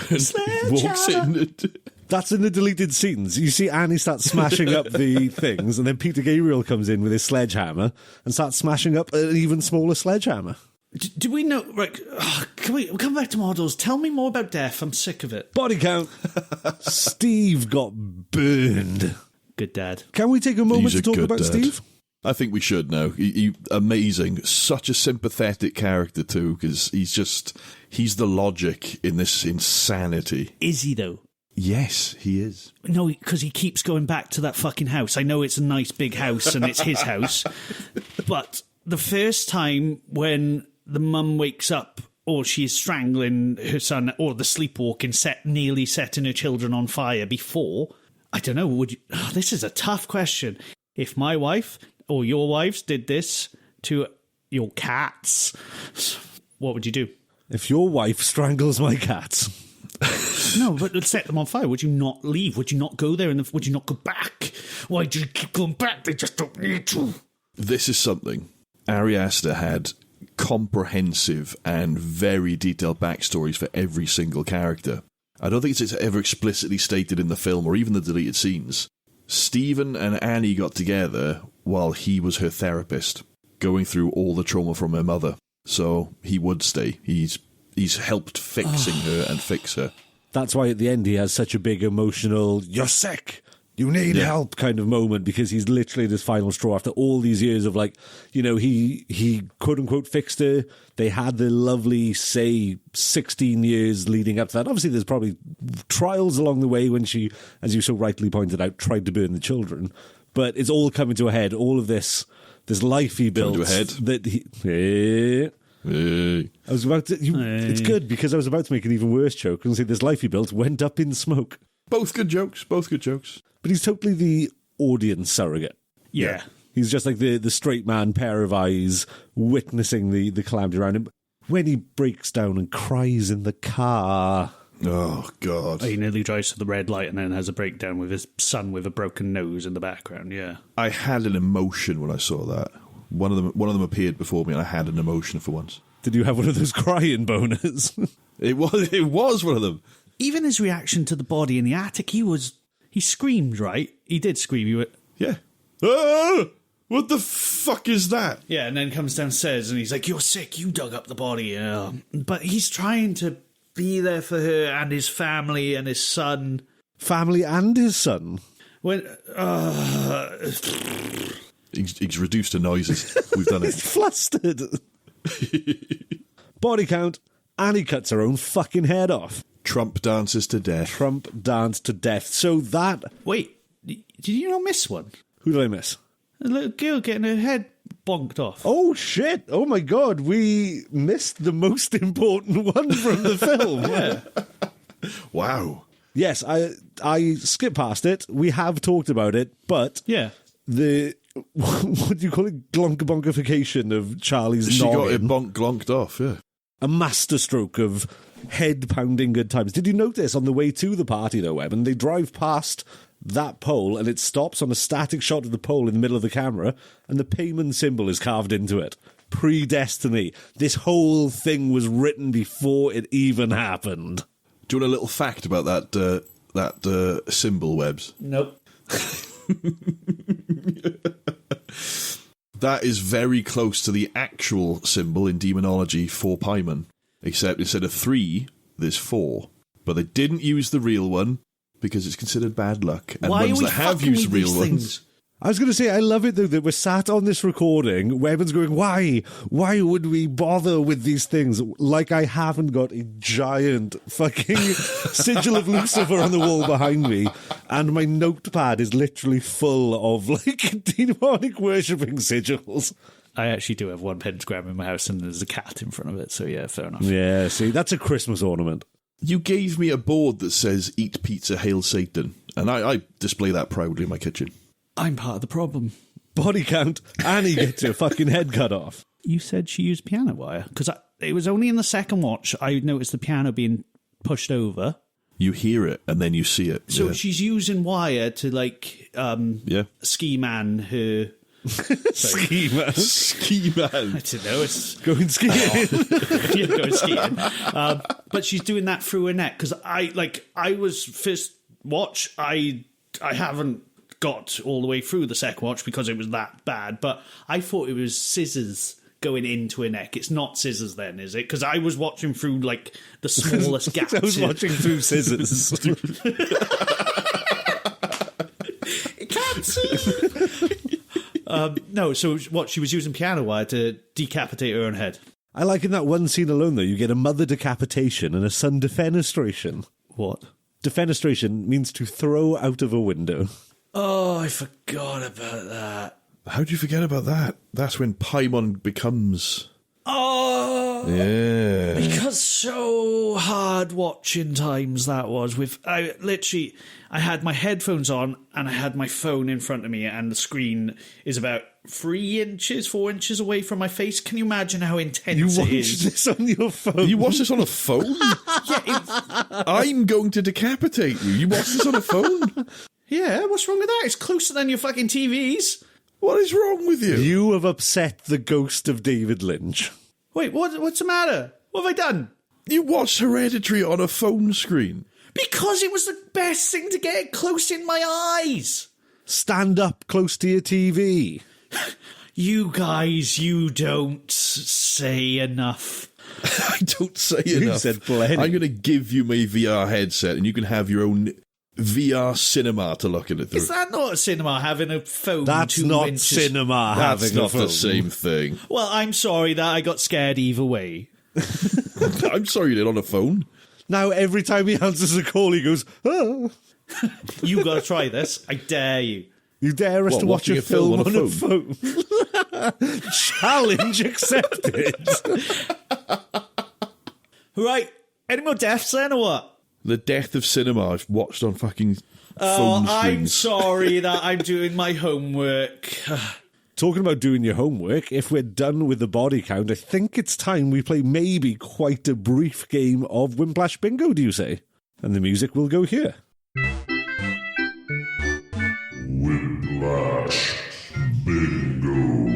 walks in. That's in the deleted scenes. You see Annie start smashing up the things, and then Peter Gabriel comes in with his sledgehammer and starts smashing up an even smaller sledgehammer. Do we know... Right, can we come back to models? Tell me more about death. I'm sick of it. Body count. Steve got burned. Good dad. Can we take a moment He's to a talk good about dad. Steve? I think we should now. Amazing. Such a sympathetic character too, because he's the logic in this insanity. Is he, though? Yes, he is. No, because he keeps going back to that fucking house. I know it's a nice big house and it's his house, but the first time when the mum wakes up, or she's strangling her son, or the sleepwalking, nearly setting her children on fire before, I don't know, this is a tough question. if my wife or your wives did this to your cats, what would you do? If your wife strangles my cats... No, but let's set them on fire. Would you not leave? Would you not go there? And would you not go back? Why do you keep going back? They just don't need to. This is something. Ari Aster had comprehensive and very detailed backstories for every single character. I don't think it's ever explicitly stated in the film or even the deleted scenes. Stephen and Annie got together while he was her therapist, going through all the trauma from her mother. So he would stay. He's helped fixing her and fix her. That's why at the end he has such a big emotional, you're sick, you need help kind of moment, because he's literally this final straw after all these years of he quote unquote fixed her. They had the lovely, say, 16 years leading up to that. Obviously there's probably trials along the way when she, as you so rightly pointed out, tried to burn the children. But it's all coming to a head. All of this life he built. Coming to a head. That he... I was about to... It's good, because I was about to make an even worse joke and say this life he built went up in smoke. Both good jokes. But he's totally the audience surrogate. Yeah. He's just like the straight man, pair of eyes, witnessing the calamity around him. When he breaks down and cries in the car... Oh, God. He nearly drives to the red light and then has a breakdown with his son with a broken nose in the background, yeah. I had an emotion when I saw that. One of them appeared before me, and I had an emotion for once. Did you have one of those crying boners? It was one of them. Even his reaction to the body in the attic, he screamed, right? He did scream. He went, Yeah. Ah! What the fuck is that? yeah, and then comes downstairs and he's like, "You're sick. You dug up the body." But he's trying to be there for her and his family and his son. Family and his son. When He's reduced to noises. We've done it. He's flustered. Body count. Annie cuts her own fucking head off. Trump dances to death. Trump danced to death. So that... wait, did you not miss one? Who did I miss? A little girl getting her head bonked off. Oh, shit. Oh, my God. We missed the most important one from the film. Yeah. Wow. Yes, I skipped past it. We have talked about it, but... Yeah. The... What do you call it? Glonkabonkification of Charlie's She got noggin. it glonked off, yeah. A masterstroke of head-pounding good times. Did you notice on the way to the party, though, Webb, and they drive past that pole, and it stops on a static shot of the pole in the middle of the camera, and the payment symbol is carved into it. Predestiny. This whole thing was written before it even happened. Do you want a little fact about that symbol, Webbs? Nope. That is very close to the actual symbol in demonology for Paimon, except instead of 3, there's 4. But they didn't use the real one because it's considered bad luck. And Why ones are we that have fucking used with real these ones... things? I was going to say, I love it, though, that we're sat on this recording, Webben's going, why? Why would we bother with these things? Like I haven't got a giant fucking sigil of Lucifer on the wall behind me, and my notepad is literally full of, like, demonic worshipping sigils. I actually do have one pentagram in my house and there's a cat in front of it, so yeah, fair enough. Yeah, see, that's a Christmas ornament. You gave me a board that says, "Eat pizza, hail Satan," and I display that proudly in my kitchen. I'm part of the problem. Body count, Annie gets her fucking head cut off. You said she used piano wire, because it was only in the second watch I noticed the piano being pushed over. You hear it, and then you see it. So yeah. she's using wire to, like, Yeah. ski man her... Ski man. Ski man. I don't know, it's... Going skiing. yeah, going skiing. But she's doing that through her neck, because I was first watch, I haven't got all the way through the second watch because it was that bad, but I thought it was scissors going into her neck. It's not scissors then, is it? Because I was watching through, like, the smallest gaps. I was watching through scissors. It can't see. No, so what, she was using piano wire to decapitate her own head. I like in that one scene alone, though, you get a mother decapitation and a son defenestration. What? Defenestration means to throw out of a window. Oh, I forgot about that. How do you forget about that? That's when Paimon becomes... Oh! Yeah. Because so hard watching times that was. I had my headphones on and I had my phone in front of me, and the screen is about 4 inches away from my face. Can you imagine how intense You it watch is? this on your phone? You watch this on a phone? I'm going to decapitate you. You watch this on a phone? Yeah, what's wrong with that? It's closer than your fucking TVs. What is wrong with you? You have upset the ghost of David Lynch. Wait, what's the matter? What have I done? You watched Hereditary on a phone screen. Because it was the best thing to get close in my eyes. Stand up close to your TV. You guys, you don't say enough. I don't say You enough. said plenty. I'm going to give you my VR headset and you can have your own VR cinema to look at it through. Is that not a cinema having a phone? That's 2 not inches? cinema That's having not a phone. the same thing. Well, I'm sorry that I got scared either way. I'm sorry you did on a phone. Now, every time he answers a call, he goes, oh. You got to try this. I dare you. You dare us What, to watch watching a film on a phone? phone? Challenge accepted. Right. Any more deaths then or what? The death of cinema I've watched on fucking Oh, phone I'm screens. sorry that I'm doing my homework. Talking about doing your homework, if we're done with the body count, I think it's time we play maybe quite a brief game of Wimplash Bingo, do you say? And the music will go here. Wimplash Bingo.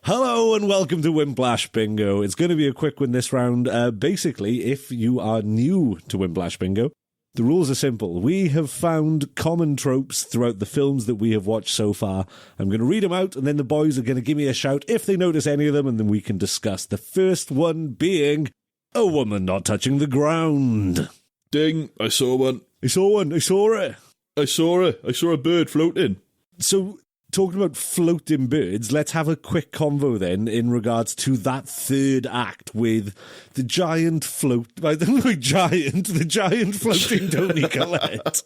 Hello and welcome to Wimplash Bingo. It's going to be a quick one this round. Basically, if you are new to Wimplash Bingo, the rules are simple. We have found common tropes throughout the films that we have watched so far. I'm going to read them out, and then the boys are going to give me a shout if they notice any of them, and then we can discuss. The first one being a woman not touching the ground. Ding, I saw one. I saw one. I saw it. I saw it. I saw a bird floating. So, talking about floating birds, let's have a quick convo then in regards to that third act with the giant the giant floating Toni Collette.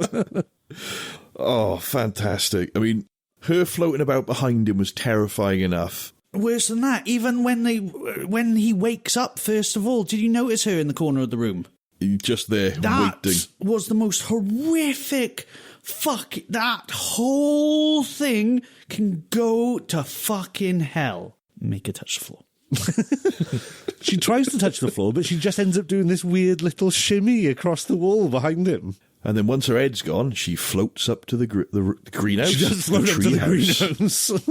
Oh, fantastic. I mean, her floating about behind him was terrifying enough. Worse than that, even when he wakes up, first of all, did you notice her in the corner of the room? Just there, That waiting. was the most horrific. Fuck, that whole thing can go to fucking hell. Make her touch the floor. She tries to touch the floor, but she just ends up doing this weird little shimmy across the wall behind him. And then once her head's gone, she floats up to the greenhouse. She does float up to the treehouse. greenhouse.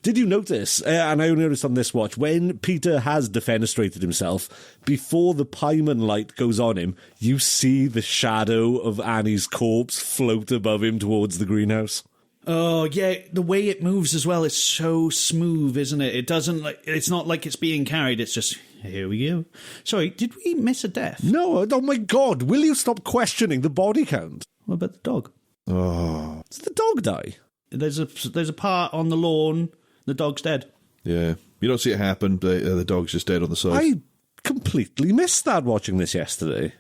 Did you notice, and I only noticed on this watch, when Peter has defenestrated himself, before the pieman light goes on him, you see the shadow of Annie's corpse float above him towards the greenhouse? Oh, yeah, the way it moves as well is so smooth, isn't it? It's not like it's being carried, it's just, here we go. Sorry, did we miss a death? No, oh my God, will you stop questioning the body count? What about the dog? Oh, Does the dog die? There's a part on the lawn, the dog's dead. yeah. You don't see it happen. The dog's just dead on the side. I completely missed that watching this yesterday.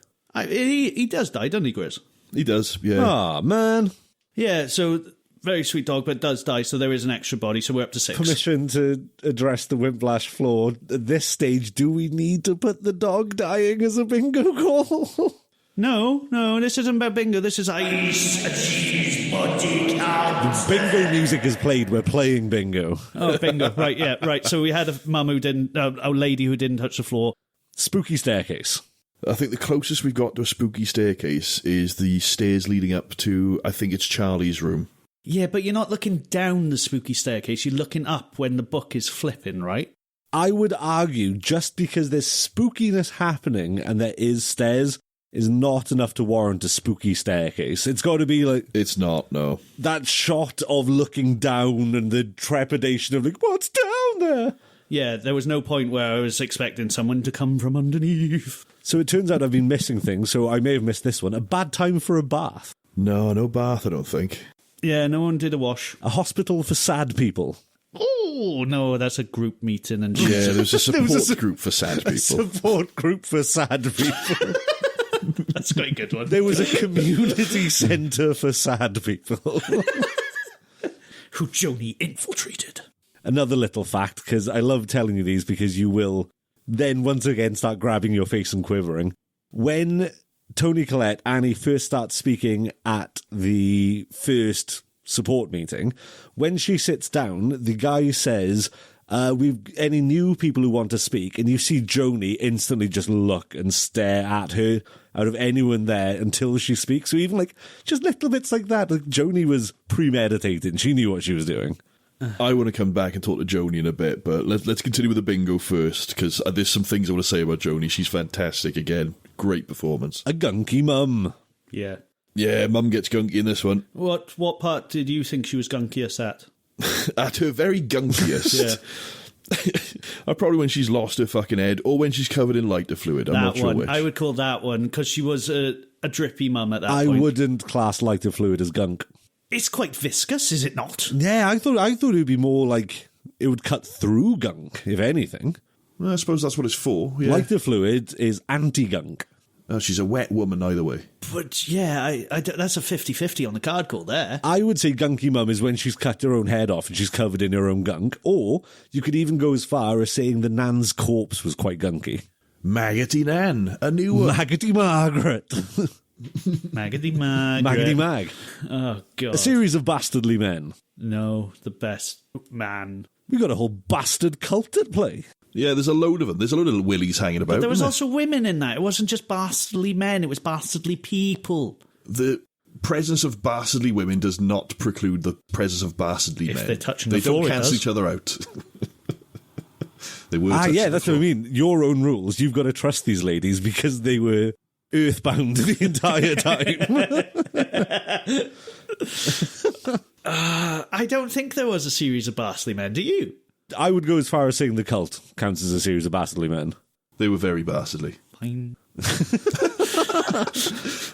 He does die, doesn't he, Grizz? He does, yeah. Ah, man. Yeah, so very sweet dog, but does die, so there is an extra body, so we're up to 6. Permission to address the Wimplash flaw. At this stage, do we need to put the dog dying as a bingo call? No, this isn't about bingo, this is ice body count. Bingo music is played, we're playing bingo. Oh, bingo, right, yeah, right. So we had a mum who didn't, a lady who didn't touch the floor. Spooky staircase. I think the closest we've got to a spooky staircase is the stairs leading up to, I think it's Charlie's room. Yeah, but you're not looking down the spooky staircase, you're looking up when the book is flipping, right? I would argue just because there's spookiness happening and there is stairs is not enough to warrant a spooky staircase. It's got to be like It's not, no. that shot of looking down and the trepidation of like, what's down there? Yeah, there was no point where I was expecting someone to come from underneath. So it turns out I've been missing things, so I may have missed this one. A bad time for a bath. No bath, I don't think. Yeah, no one did a wash. A hospital for sad people. Oh, no, that's a group meeting. And Yeah, there's a support There was a group for sad people. Support group for sad people. that's quite a good one. There was a community centre for sad people. Who Joni infiltrated. Another little fact, because I love telling you these because you will then once again start grabbing your face and quivering. When Toni Collette, Annie, first starts speaking at the first support meeting, when she sits down, the guy says, we've any new people who want to speak, and you see Joni instantly just look and stare at her out of anyone there until she speaks. So even like just little bits like that, like Joni was premeditating. She knew what she was doing. I want to come back and talk to Joni in a bit, but let's continue with the bingo first, because there's some things I want to say about Joni. She's fantastic again. Great performance. A gunky mum. Yeah. Yeah, Mum gets gunky in this one. What part did you think she was gunkiest at? At her very gunkiest. Probably when she's lost her fucking head, or when she's covered in lighter fluid. I'm not sure which. I would call that one, because she was a drippy mum at that I point. wouldn't class lighter fluid as gunk. It's quite viscous, is it not? Yeah, I thought it would be more like it would cut through gunk, if anything. Well, I suppose that's what it's for. Yeah. Lighter fluid is anti-gunk. Oh, she's a wet woman either way. But yeah, that's a 50-50 on the card call there. I would say gunky mum is when she's cut her own head off and she's covered in her own gunk. Or you could even go as far as saying the Nan's corpse was quite gunky. Maggoty Nan, a new one. Maggoty Margaret. Maggoty Mag. Maggoty Mag. Oh, God. A series of bastardly men. No, the best man. We got a whole bastard cult at play. Yeah, there's a load of them. There's a load of little willies hanging about. But there was isn't also women in that. It wasn't just bastardly men, it was bastardly people. The presence of bastardly women does not preclude the presence of bastardly men. If they're touching the floor, don't it cancel does. each other out. They were Yeah, that's what I mean. Your own rules. You've got to trust these ladies because they were earthbound the entire time. I don't think there was a series of bastardly men, do you? I would go as far as saying the cult counts as a series of bastardly men. They were very bastardly. Fine.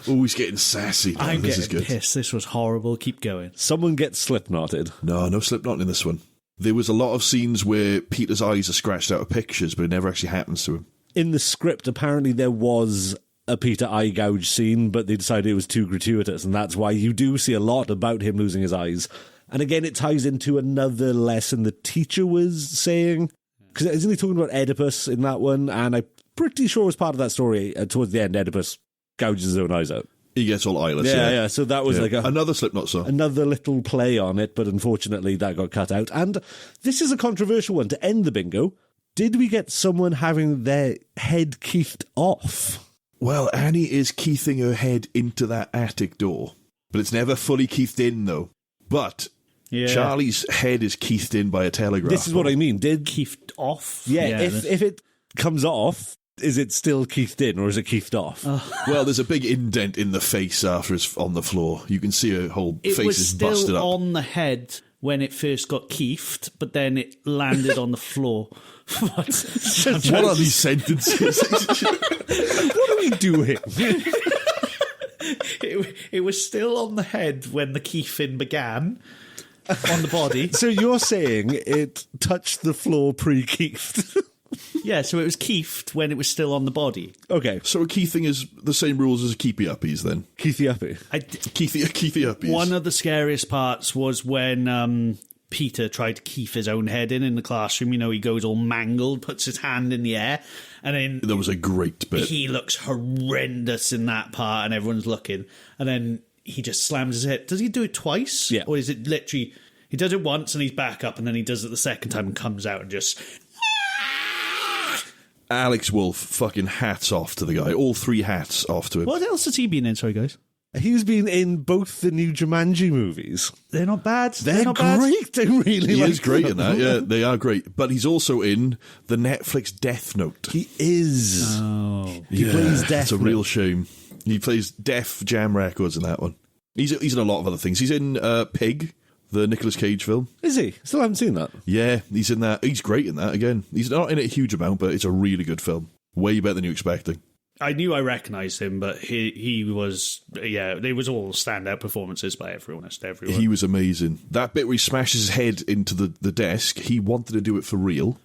Oh, he's getting sassy. No, I'm this is getting good. pissed. This was horrible. Keep going. Someone gets slipknotted. No slipknot in this one. There was a lot of scenes where Peter's eyes are scratched out of pictures, but it never actually happens to him. In the script, apparently there was a Peter eye gouge scene, but they decided it was too gratuitous, and that's why you do see a lot about him losing his eyes. And again, it ties into another lesson the teacher was saying. Because isn't he talking about Oedipus in that one? And I'm pretty sure as part of that story, towards the end, Oedipus gouges his own eyes out. He gets all eyeless. Yeah. So that was like another Slipknot song. Another little play on it, but unfortunately that got cut out. And this is a controversial one to end the bingo. Did we get someone having their head keithed off? Well, Annie is keithing her head into that attic door, but it's never fully keithed in, though. But Charlie's head is keithed in by a telegraph. This is what I mean. Did keithed off? Yeah, if it comes off, is it still keithed in or is it keithed off? Well, there's a big indent in the face after it's on the floor. You can see her whole face is busted up. It was still on the head when it first got keithed, but then it landed on the floor. What are these sentences? What are we doing? It was still on the head when the keithing began on the body. So you're saying it touched the floor pre-keithed? Yeah, so it was keithed when it was still on the body. Okay. So a keithing is the same rules as a keepy-uppies, then? Keithy-uppy. Keithy-uppies. One of the scariest parts was when Peter tried to keith his own head in the classroom. You know, he goes all mangled, puts his hand in the air, and then... That was a great bit. He looks horrendous in that part, and everyone's looking. And then he just slams his head. Does he do it twice? Yeah. Or is it literally... He does it once, and he's back up, and then he does it the second time and comes out and just... Alex Wolff, fucking hats off to the guy. All three hats off to him. What else has he been in? Sorry, guys. He's been in both the new Jumanji movies. They're not bad. They're not great. Bad. I really He like is great them. in that, yeah. They are great. But he's also in the Netflix Death Note. He is. Oh. He plays Death It's a real shame. He plays Def Jam Records in that one. He's in a lot of other things. He's in Pig, the Nicolas Cage film. Is he? Still haven't seen that. Yeah, he's in that. He's great in that, again. He's not in it a huge amount, but it's a really good film. Way better than you were expecting. I knew I recognised him, but he was, they was all standout performances by everyone. He was amazing. That bit where he smashes his head into the desk, he wanted to do it for real.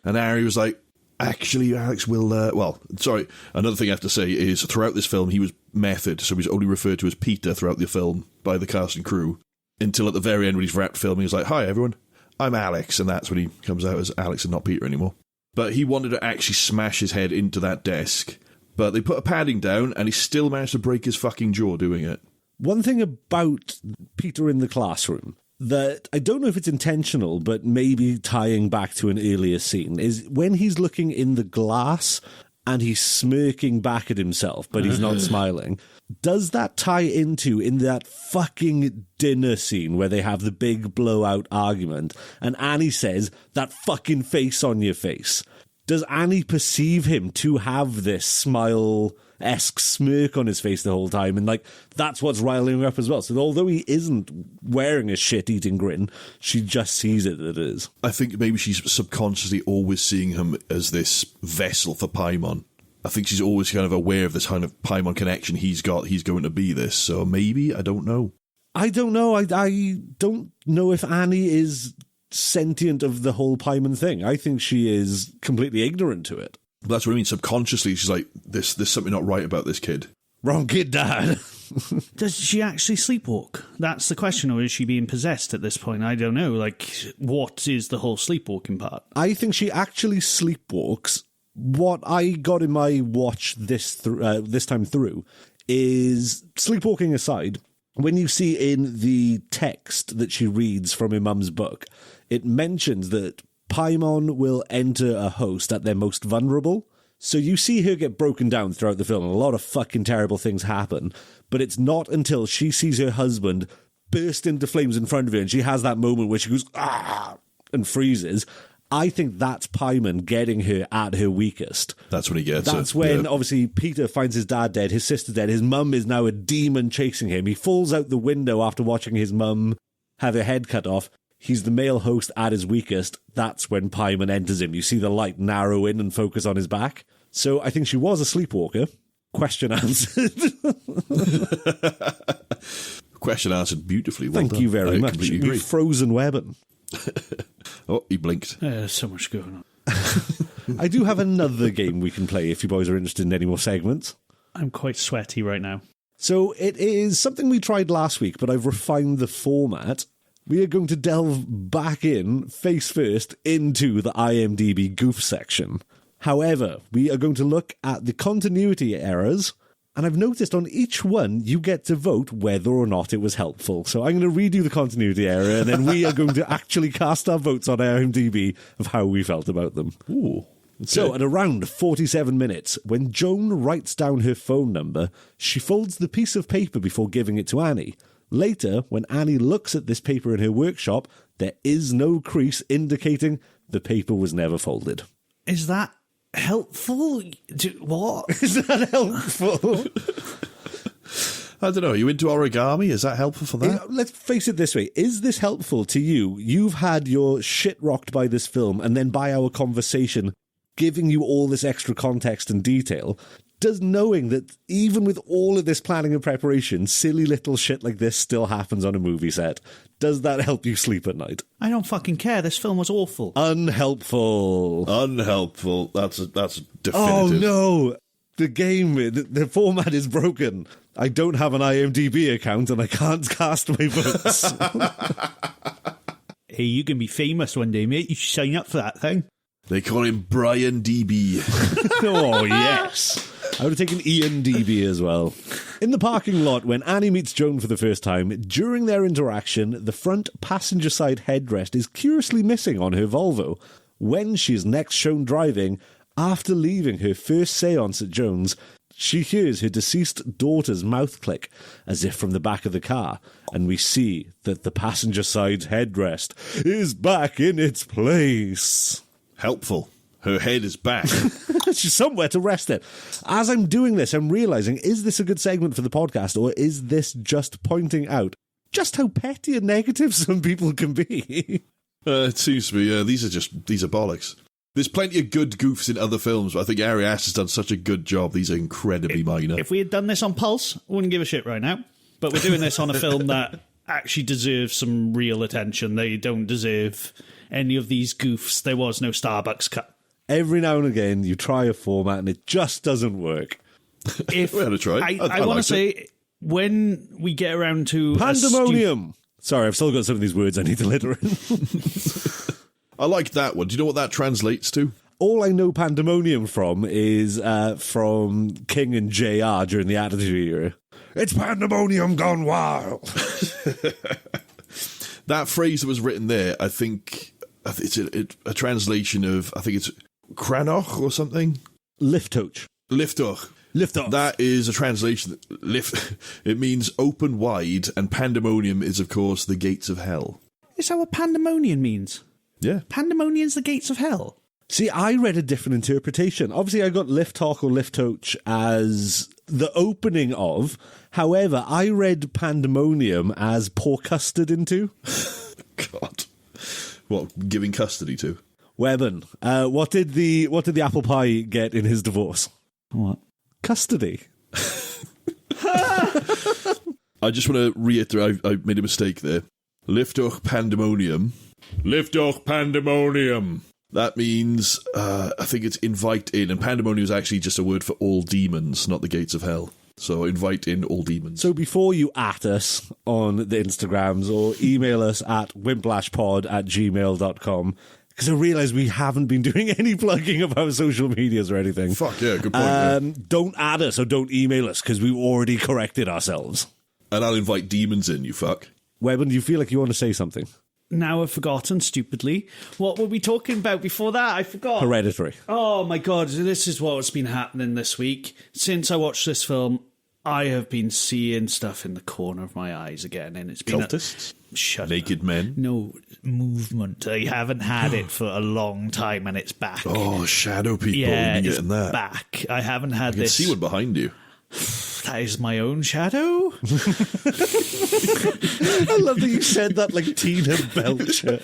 And Ari was like, actually, Alex will... another thing I have to say is throughout this film, he was method, so he's only referred to as Peter throughout the film by the cast and crew, until at the very end when he's wrapped filming, he's like, hi, everyone. I'm Alex, and that's when he comes out as Alex and not Peter anymore. But he wanted to actually smash his head into that desk. But they put a padding down, and he still managed to break his fucking jaw doing it. One thing about Peter in the classroom that I don't know if it's intentional, but maybe tying back to an earlier scene, is when he's looking in the glass and he's smirking back at himself, but he's not smiling. Does that tie into in that fucking dinner scene where they have the big blowout argument and Annie says, "That fucking face on your face"? Does Annie perceive him to have this smile-esque smirk on his face the whole time? And, like, that's what's riling her up as well. So although he isn't wearing a shit-eating grin, she just sees it that it is. I think maybe she's subconsciously always seeing him as this vessel for Paimon. I think she's always kind of aware of this kind of Paimon connection he's got. He's going to be this. So maybe, I don't know. I don't know. I don't know if Annie is sentient of the whole Paimon thing. I think she is completely ignorant to it. That's what I mean. Subconsciously, she's like, there's something not right about this kid. Wrong kid, Dad. Does she actually sleepwalk? That's the question, or is she being possessed at this point? I don't know. Like, what is the whole sleepwalking part? I think she actually sleepwalks. What I got in my watch this time through is, sleepwalking aside, when you see in the text that she reads from her mum's book, it mentions that Paimon will enter a host at their most vulnerable. So you see her get broken down throughout the film, and a lot of fucking terrible things happen. But it's not until she sees her husband burst into flames in front of her, and she has that moment where she goes, "Ah!" and freezes. I think that's Paimon getting her at her weakest. That's when he gets it. That's when, obviously, Peter finds his dad dead, his sister dead, his mum is now a demon chasing him. He falls out the window after watching his mum have her head cut off. He's the male host at his weakest. That's when Paimon enters him. You see the light narrow in and focus on his back. So I think she was a sleepwalker. Question answered. Question answered beautifully. Well Thank done. you very much. Completely agree. Frozen webbing. Oh, he blinked. There's so much going on. I do have another game we can play if you boys are interested in any more segments. I'm quite sweaty right now. So it is something we tried last week, but I've refined the format. We are going to delve back in, face first, into the IMDb goof section. However, we are going to look at the continuity errors, and I've noticed on each one you get to vote whether or not it was helpful. So I'm going to redo the continuity error, and then we are going to actually cast our votes on IMDb of how we felt about them. Ooh. Okay. So at around 47 minutes, when Joan writes down her phone number, she folds the piece of paper before giving it to Annie. Later, when Annie looks at this paper in her workshop, there is no crease indicating the paper was never folded. Is that helpful? What? Is that helpful? I don't know. Are you into origami? Is that helpful for that? Let's face it this way. Is this helpful to you? You've had your shit rocked by this film, and then by our conversation, giving you all this extra context and detail. Does knowing that even with all of this planning and preparation, silly little shit like this still happens on a movie set, does that help you sleep at night? I don't fucking care. This film was awful. Unhelpful. Unhelpful. That's definitive. Oh no! The game, the format is broken. I don't have an IMDb account and I can't cast my votes. Hey, you can be famous one day, mate. You should sign up for that thing. They call him Brian DB. Oh, yes. I would have taken Ian DB as well. In the parking lot, when Annie meets Joan for the first time, during their interaction, the front passenger side headrest is curiously missing on her Volvo. When she's next shown driving, after leaving her first seance at Joan's, she hears her deceased daughter's mouth click, as if from the back of the car, and we see that the passenger side headrest is back in its place. Helpful. Her head is back. She's somewhere to rest it. As I'm doing this, I'm realising, is this a good segment for the podcast, or is this just pointing out just how petty and negative some people can be? It seems to be. These are bollocks. There's plenty of good goofs in other films, but I think Ari Aster's done such a good job. These are incredibly minor. If we had done this on Pulse, I wouldn't give a shit right now. But we're doing this on a film that actually deserves some real attention. They don't deserve any of these goofs. There was no Starbucks cut. Every now and again, you try a format and it just doesn't work. If we had a try. I want to say, when we get around to Pandemonium! Sorry, I've still got some of these words I need to litter in. I like that one. Do you know what that translates to? All I know pandemonium from is from King and JR during the Attitude Era. It's pandemonium gone wild. That phrase that was written there, I think it's a translation of, I think it's Cranoch or something? Liftoch. Liftoch. Liftoch. That is a translation. It means open wide, and pandemonium is, of course, the gates of hell. Is that what pandemonium means? Yeah. Pandemonium's the gates of hell. See, I read a different interpretation. Obviously, I got Liftoch or Liftoch as the opening of. However, I read pandemonium as pour custard into. God. What, giving custody to? Webborn, what did the apple pie get in his divorce? What? Custody. I just want to reiterate, I made a mistake there. Liftoch pandemonium. Liftoch pandemonium. That means, I think it's invite in, and pandemonium is actually just a word for all demons, not the gates of hell. So invite in all demons. So before you at us on the Instagrams or email us at wimplashpod@gmail.com, because I realise we haven't been doing any plugging of our social medias or anything. Fuck yeah, good point. Don't add us or don't email us because we've already corrected ourselves. And I'll invite demons in, you fuck. Webborn, do you feel like you want to say something? Now I've forgotten, stupidly. What were we talking about before that? I forgot. Hereditary. Oh my god, this is what's been happening this week. Since I watched this film, I have been seeing stuff in the corner of my eyes again, and it's been Cultists? Shut Naked up. men? No, movement. I haven't had it for a long time, and it's back. Oh, shadow people. Yeah, You've been it's getting that. back. I haven't had I can this. see one behind you. That is my own shadow? I love that you said that like Tina Belcher.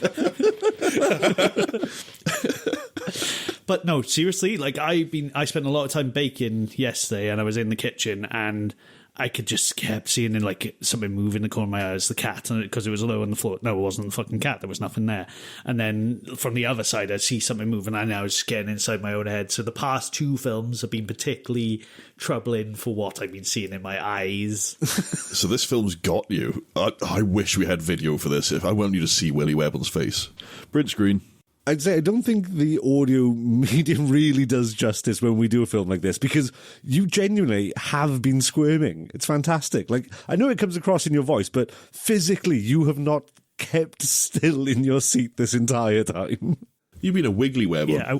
But no, seriously, like I spent a lot of time baking yesterday, and I was in the kitchen, and I could just kept seeing like something move in the corner of my eyes, the cat, because it was low on the floor. No, it wasn't the fucking cat. There was nothing there. And then from the other side, I'd see something move, and I now was getting inside my own head. So the past two films have been particularly troubling for what I've been seeing in my eyes. So this film's got you. I wish we had video for this. If I want you to see Willy Webborn's face. Print screen. I'd say I don't think the audio medium really does justice when we do a film like this, because you genuinely have been squirming. It's fantastic. Like, I know it comes across in your voice, but physically you have not kept still in your seat this entire time. You've been a wiggly Webborn. Yeah,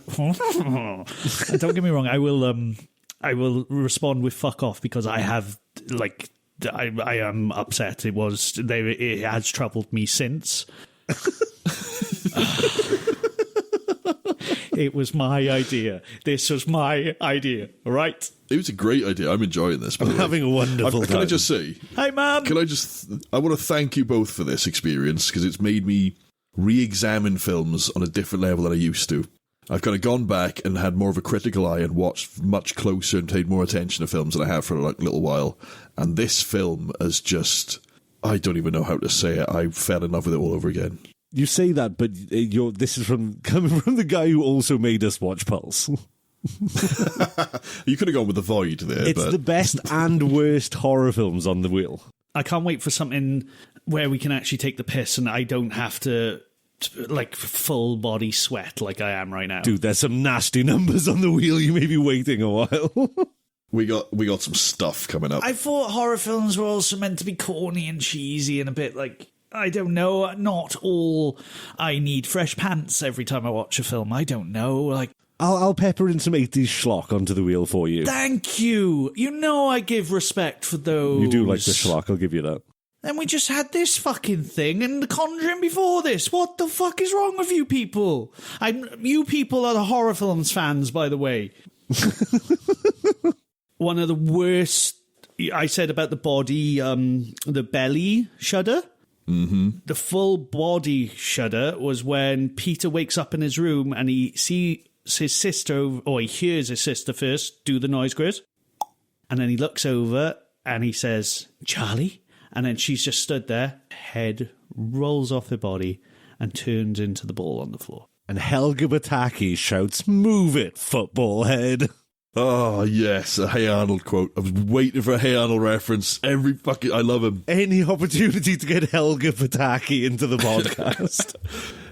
don't get me wrong. I will respond with fuck off, because I have like I am upset. It has troubled me since. It was my idea. This was my idea, all right? It was a great idea. I'm enjoying this. I'm having a wonderful time. Can I just say? Hi, Mum. I want to thank you both for this experience, because it's made me re-examine films on a different level than I used to. I've kind of gone back and had more of a critical eye and watched much closer and paid more attention to films than I have for a little while. And this film has just... I don't even know how to say it. I fell in love with it all over again. You say that, but this is coming from the guy who also made us watch Pulse. You could have gone with The Void there. It's the best and worst horror films on the wheel. I can't wait for something where we can actually take the piss and I don't have to like full body sweat like I am right now. Dude, there's some nasty numbers on the wheel. You may be waiting a while. We got some stuff coming up. I thought horror films were also meant to be corny and cheesy and a bit like, I don't know, not all I need fresh pants every time I watch a film. I don't know, like... I'll pepper in some 80s schlock onto the wheel for you. Thank you. You know I give respect for those. You do like the schlock, I'll give you that. And we just had this fucking thing and The Conjuring before this. What the fuck is wrong with you people? You people are the horror films fans, by the way. One of the worst... I said about the body, the belly shudder. Mm-hmm. The full body shudder was when Peter wakes up in his room and he sees his sister, or he hears his sister first do the noise, Grizz. And then he looks over and he says, Charlie? And then she's just stood there, head rolls off her body and turns into the ball on the floor. And Helga Bataki shouts, "Move it, football head." Oh, yes, a Hey Arnold quote. I was waiting for a Hey Arnold reference. I love him. Any opportunity to get Helga Pataki into the podcast.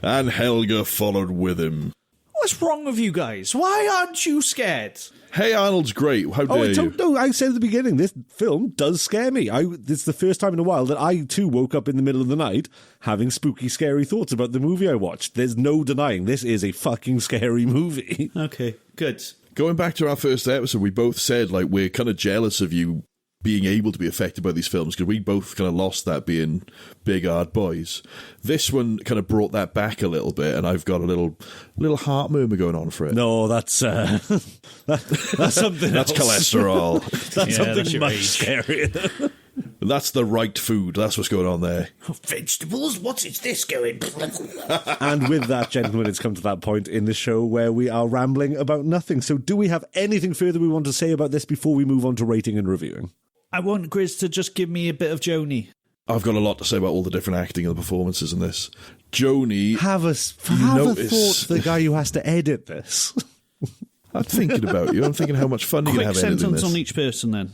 And Helga followed with him. What's wrong with you guys? Why aren't you scared? Hey Arnold's great. How dare you? No, I said at the beginning, this film does scare me. It's the first time in a while that I, too, woke up in the middle of the night having spooky, scary thoughts about the movie I watched. There's no denying this is a fucking scary movie. Okay, good. Going back to our first episode, we both said, like, we're kind of jealous of you being able to be affected by these films because we both kind of lost that being big hard boys. This one kind of brought that back a little bit, and I've got a little heart murmur going on for it. No, that's something That's else. cholesterol. That's something that's your much age. scarier. That's the right food. That's what's going on there. Vegetables? What is this going? And with that, gentlemen, it's come to that point in the show where we are rambling about nothing. So do we have anything further we want to say about this before we move on to rating and reviewing? I want Grizz to just give me a bit of Joni. I've got a lot to say about all the different acting and the performances in this. Joni, Have a thought, the guy who has to edit this. I'm thinking about you. I'm thinking how much fun you're going Quick to have editing sentence this. on each person then.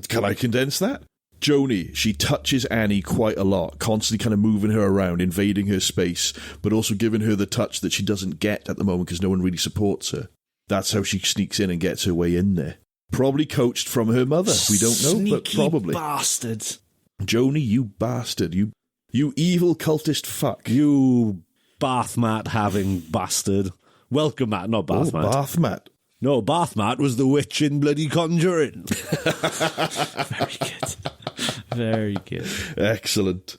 Can I condense that? Joni, she touches Annie quite a lot, constantly kind of moving her around, invading her space, but also giving her the touch that she doesn't get at the moment because no one really supports her. That's how she sneaks in and gets her way in there. Probably coached from her mother. We don't know, Sneaky but probably. bastard. Joni, you bastard. You evil cultist fuck. You bath mat having bastard. Welcome mat, not bath mat. Bath mat. No, bath mat was the witch in bloody Conjuring. Very good. Very good. Excellent.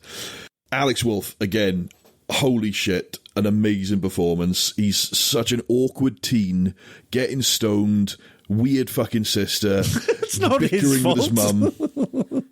Alex Wolff, again, holy shit, an amazing performance. He's such an awkward teen, getting stoned, weird fucking sister. It's not his bickering fault. with his mum.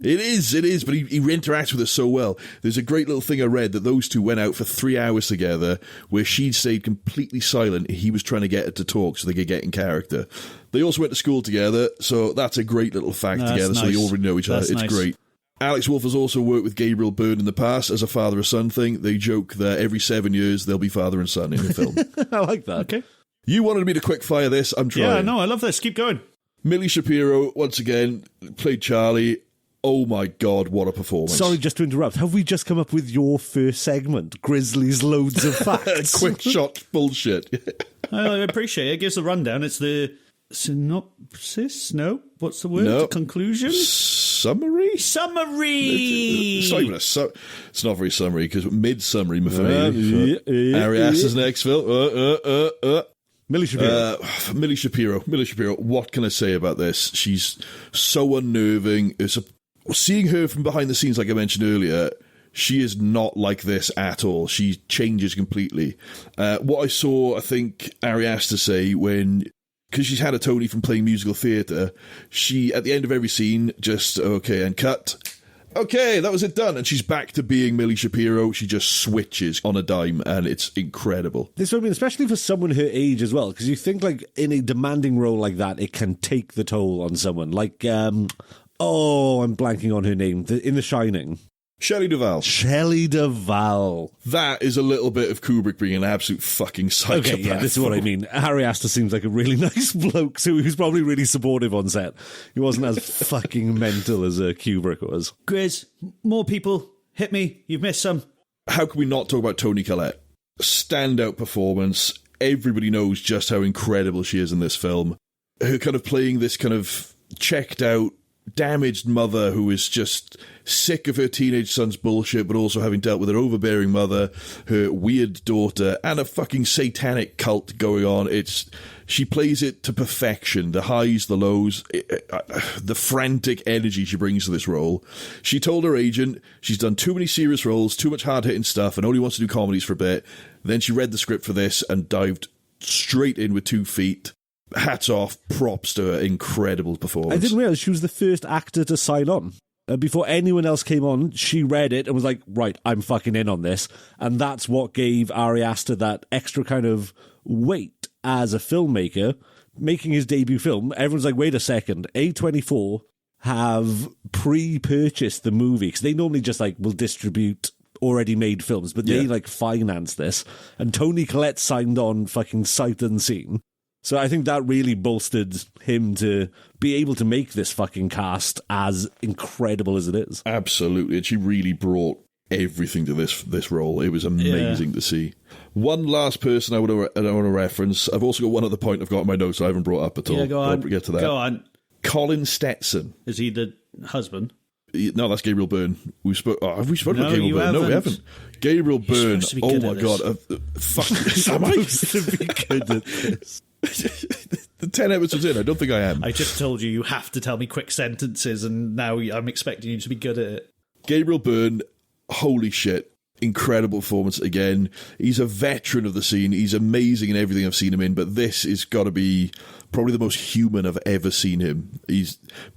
It is, but he interacts with her so well. There's a great little thing I read that those two went out for 3 hours together where she'd stayed completely silent. He was trying to get her to talk so they could get in character. They also went to school together, so that's a great little fact together, so they already know each other. It's great. Alex Wolff has also worked with Gabriel Byrne in the past as a father-son thing. They joke that every 7 years they'll be father and son in the film. I like that. Okay. You wanted me to quick fire this, I'm trying. Yeah, no, I love this. Keep going. Millie Shapiro, once again, played Charlie. Oh my God, what a performance. Sorry, just to interrupt. Have we just come up with your first segment, Grizzly's Loads of Facts? Quick shot bullshit. I appreciate it. It gives a rundown. It's the synopsis? No? What's the word? No. Conclusion? Summary? Summary! It's not even it's not very summary, because mid-summary, my family. Ari Aster's next film. Millie Shapiro. Millie Shapiro, what can I say about this? She's so unnerving. Seeing her from behind the scenes, like I mentioned earlier, she is not like this at all. She changes completely. What I saw, I think, Ari Aster say because she's had a Tony from playing musical theatre, she, at the end of every scene, just, okay, and cut. Okay, that was it done. And she's back to being Millie Shapiro. She just switches on a dime, and it's incredible. This would mean, especially for someone her age as well, because you think, like, in a demanding role like that, it can take the toll on someone. Like, I'm blanking on her name, in The Shining. Shelley Duvall. That is a little bit of Kubrick being an absolute fucking psychopath. Okay, yeah, this is what I mean. Ari Aster seems like a really nice bloke, so he was probably really supportive on set. He wasn't as fucking mental as Kubrick was. Grizz, more people. Hit me. You've missed some. How can we not talk about Toni Collette? Standout performance. Everybody knows just how incredible she is in this film. Her kind of playing this kind of checked out, damaged mother who is just sick of her teenage son's bullshit, but also having dealt with her overbearing mother, her weird daughter, and a fucking satanic cult going on. She plays it to perfection. The highs, the lows, the frantic energy she brings to this role. She told her agent she's done too many serious roles, too much hard-hitting stuff, and only wants to do comedies for a bit. Then she read the script for this and dived straight in with 2 feet. Hats off, props to her, incredible performance. I didn't realise she was the first actor to sign on. Before anyone else came on, she read it and was like, right, I'm fucking in on this. And that's what gave Ari Aster that extra kind of weight as a filmmaker, making his debut film. Everyone's like, wait a second, A24 have pre-purchased the movie, because they normally just like will distribute already made films, but they like finance this. And Toni Collette signed on fucking sight unseen. So I think that really bolstered him to be able to make this fucking cast as incredible as it is. Absolutely. And she really brought everything to this role. It was amazing to see. One last person I want to reference. I've also got one other point I've got in my notes I haven't brought up at all. Yeah, go on. I'll get to that. Go on. Colin Stetson. Is he the husband? No, that's Gabriel Byrne. Have we spoken about Gabriel Byrne? Haven't. No, we haven't. Gabriel Byrne. Oh my god! Fuck. Am I supposed to be good at this? The 10 episodes in, I don't think I am. I just told you have to tell me quick sentences, and now I'm expecting you to be good at it. Gabriel Byrne. Holy shit. Incredible performance again. He's a veteran of the scene. He's amazing in everything I've seen him in, but this has got to be probably the most human I've ever seen him. He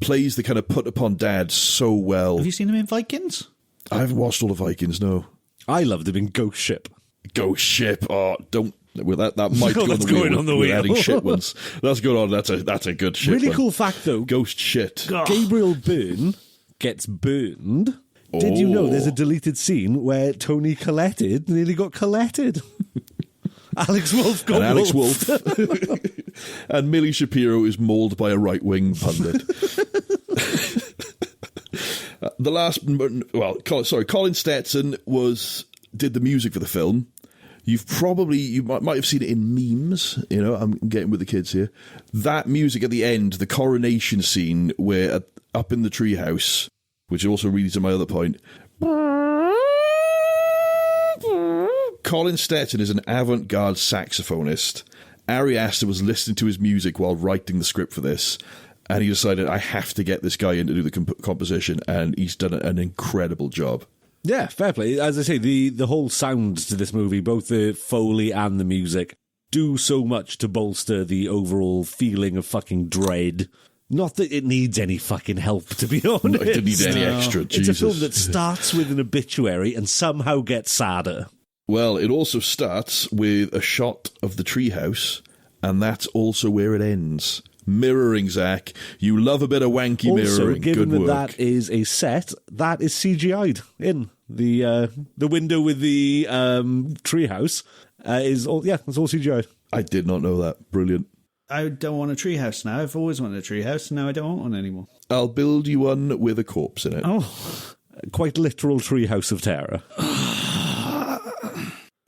plays the kind of put upon dad so well. Have you seen him in Vikings? I haven't watched all of Vikings, no. I loved him in Ghost Ship. Ghost Ship. Oh, don't. Well, that might go That's on the wheel. going on the We're wheel. adding shit ones. That's going on. That's a good shit. Really one. cool fact, though. Ghost shit. Gabriel Byrne gets burned. Did you know there's a deleted scene where Tony Colletted nearly got Colletted? Alex Wolff got Alex Wolff. Wolff. And Millie Shapiro is mauled by a right-wing pundit. Colin Stetson did the music for the film. You might have seen it in memes. You know, I'm getting with the kids here. That music at the end, the coronation scene, where up in the treehouse, which also leads to my other point. Colin Stetson is an avant-garde saxophonist. Ari Aster was listening to his music while writing the script for this, and he decided, I have to get this guy in to do the composition, and he's done an incredible job. Yeah, fair play. As I say, the whole sound to this movie, both the Foley and the music, do so much to bolster the overall feeling of fucking dread. Not that it needs any fucking help, to be honest. No, it didn't need any extra. It's a film that starts with an obituary and somehow gets sadder. Well, it also starts with a shot of the treehouse, and that's also where it ends. Mirroring, Zach. You love a bit of wanky mirroring. Also, given Good work. that is a set, that is CGI'd in. The window with the treehouse is all, yeah, it's all CGI'd. I did not know that. Brilliant. I don't want a treehouse now. I've always wanted a treehouse, and now I don't want one anymore. I'll build you one with a corpse in it. Oh, quite literal treehouse of terror.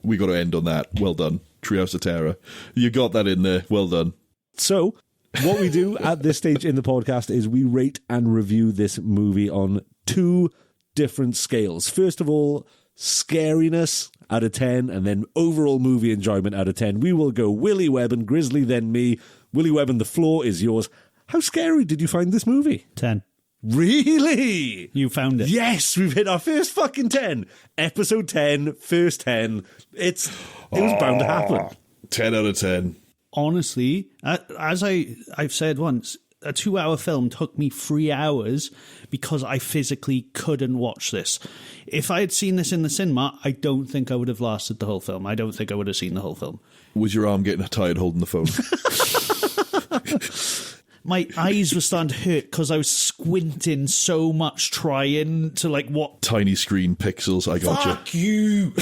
We got to end on that. Well done. Treehouse of Terror. You got that in there. Well done. So, what we do at this stage in the podcast is we rate and review this movie on two different scales. First of all, scariness out of 10, and then overall movie enjoyment out of 10. We will go Willy Webborn, Grizzly, then me. Willy Webborn, the floor is yours. How scary did you find this movie? 10. Really? You found it. Yes, we've hit our first fucking 10. Episode 10, first 10. It was bound to happen. 10 out of 10. Honestly, as I've said once, a 2-hour film took me 3 hours because I physically couldn't watch this. If I had seen this in the cinema, I don't think I would have lasted the whole film. I don't think I would have seen the whole film. Was your arm getting tired holding the phone? My eyes were starting to hurt because I was squinting so much trying to what... Tiny screen pixels, I got Fuck you!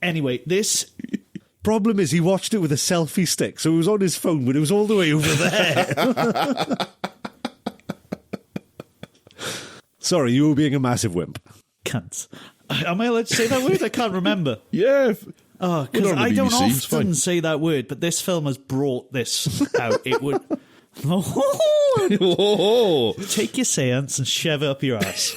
Anyway, this... Problem is, he watched it with a selfie stick, so it was on his phone, but it was all the way over there. Sorry, you were being a massive wimp. Cunts. Am I allowed to say that word? I can't remember. Yeah. Oh, because I don't often say that word, but this film has brought this out. It would... Take your seance and shove it up your ass.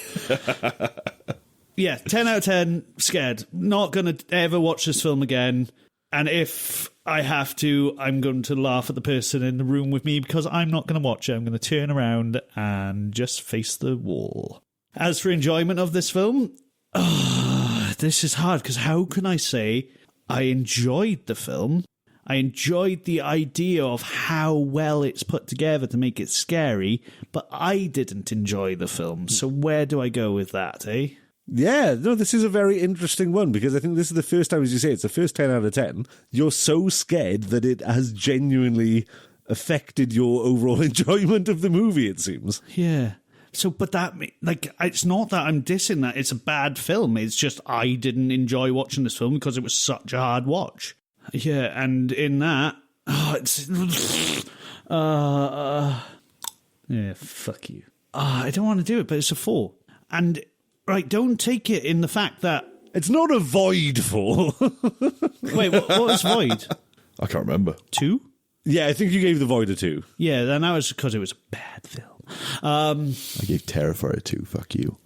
Yeah, 10 out of 10, scared. Not going to ever watch this film again. And if I have to, I'm going to laugh at the person in the room with me because I'm not going to watch it. I'm going to turn around and just face the wall. As for enjoyment of this film, this is hard because how can I say I enjoyed the film? I enjoyed the idea of how well it's put together to make it scary, but I didn't enjoy the film. So where do I go with that, eh? Yeah, no, this is a very interesting one because I think this is the first time, as you say, it's the first 10 out of 10. You're so scared that it has genuinely affected your overall enjoyment of the movie, it seems. Yeah. So, but that, it's not that I'm dissing that it's a bad film. It's just I didn't enjoy watching this film because it was such a hard watch. Yeah, and in that, Oh, it's... yeah, fuck you. I don't want to do it, but it's a 4. And, right, don't take it in the fact that... It's not a void 4. Wait, what was void? I can't remember. 2? Yeah, I think you gave The Void a 2. Yeah, then that was because it was a bad film. I gave Terrifier a 2. Fuck you.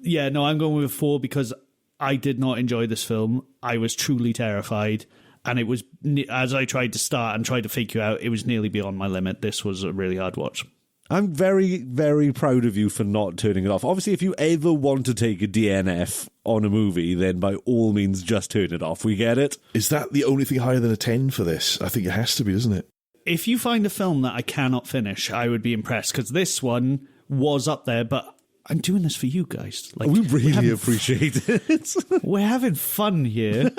Yeah, no, I'm going with a 4 because I did not enjoy this film. I was truly terrified. And it was, as I tried to start and tried to fake you out, it was nearly beyond my limit. This was a really hard watch. I'm very, very proud of you for not turning it off. Obviously, if you ever want to take a DNF on a movie, then by all means, just turn it off. We get it. Is that the only thing higher than a 10 for this? I think it has to be, isn't it? If you find a film that I cannot finish, I would be impressed, because this one was up there, but I'm doing this for you guys. Like, We really appreciate it. We're having fun here.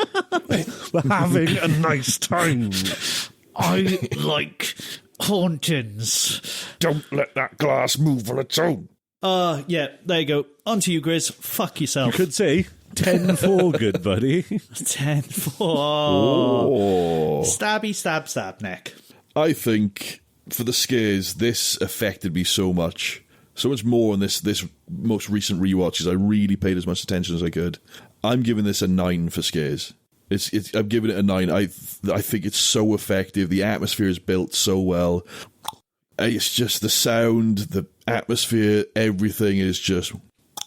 We're having a nice time. I like hauntings. Don't let that glass move on its own. Yeah, there you go. On to you, Grizz. Fuck yourself. You could say 10-4, good buddy. 10-4. Oh. Stabby, stab, stab, neck. I think for the scares, this affected me so much more on this most recent rewatches. I really paid as much attention as I could. I'm giving this a 9 for scares. I'm giving it a 9. I think it's so effective. The atmosphere is built so well. It's just the sound, the atmosphere, everything is just...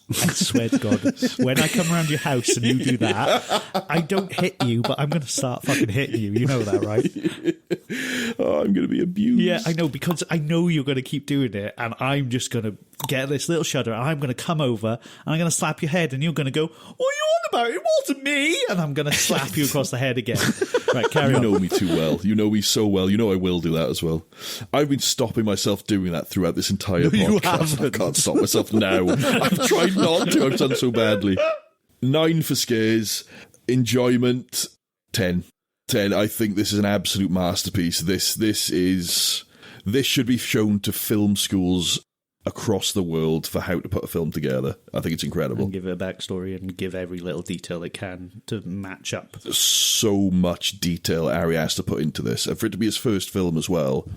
I swear to God, when I come around your house and you do that, I don't hit you, but I'm going to start fucking hitting you. You know that, right? Oh, I'm going to be abused. Yeah, I know, because I know you're going to keep doing it, and I'm just going to get this little shudder, and I'm going to come over, and I'm going to slap your head, and you're going to go, what are you on about? It wasn't me! And I'm going to slap you across the head again. Right, carry on. You know me too well. You know me so well. You know I will do that as well. I've been stopping myself doing that throughout this entire podcast. I can't stop myself now. I've tried not to. I've done so badly. 9 for scares. Enjoyment, 10. 10. I think this is an absolute masterpiece. This should be shown to film schools across the world for how to put a film together. I think it's incredible. And give it a backstory and give every little detail it can to match up. There's so much detail Ari Aster put into this. And for it to be his first film as well.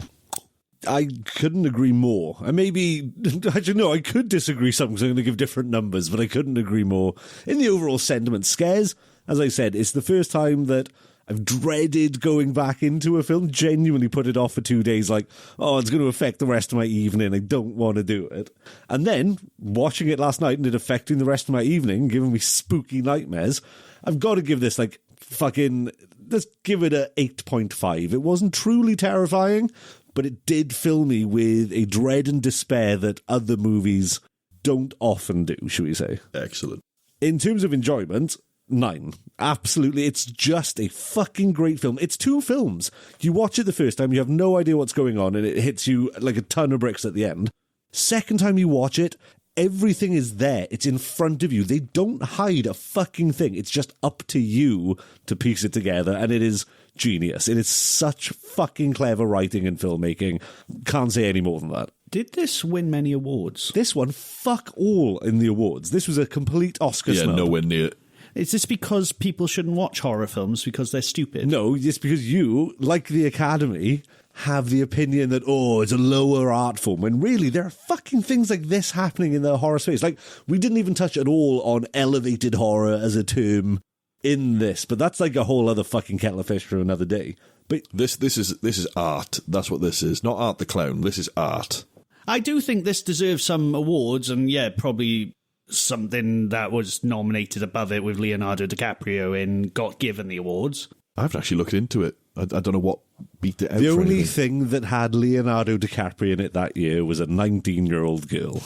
I couldn't agree more. Actually, no, I could disagree some because I'm going to give different numbers, but I couldn't agree more. In the overall sentiment, scares, as I said, it's the first time that I've dreaded going back into a film, genuinely put it off for 2 days, like, oh, it's going to affect the rest of my evening, I don't want to do it. And then, watching it last night and it affecting the rest of my evening, giving me spooky nightmares, I've got to give this, like, let's give it a 8.5. It wasn't truly terrifying, but it did fill me with a dread and despair that other movies don't often do, shall we say. Excellent. In terms of enjoyment, 9. Absolutely. It's just a fucking great film. It's 2 films. You watch it the first time, you have no idea what's going on, and it hits you like a ton of bricks at the end. Second time you watch it, everything is there. It's in front of you. They don't hide a fucking thing. It's just up to you to piece it together, and it is genius. It is such fucking clever writing and filmmaking. Can't say any more than that. Did this win many awards? This one, fuck all in the awards. This was a complete Oscar snub. Nowhere near. Is this because people shouldn't watch horror films because they're stupid? No, it's because you, like the Academy, have the opinion that, oh, it's a lower art form, when really there are fucking things like this happening in the horror space. Like, we didn't even touch at all on elevated horror as a term in this, but that's like a whole other fucking kettle of fish for another day. But this is art. That's what this is. Not Art the Clown. This is art. I do think this deserves some awards, and yeah, probably something that was nominated above it with Leonardo DiCaprio and got given the awards. I haven't actually looked into it. I don't know what beat it out. the for only anything. thing that had Leonardo DiCaprio in it that year was a 19-year-old girl.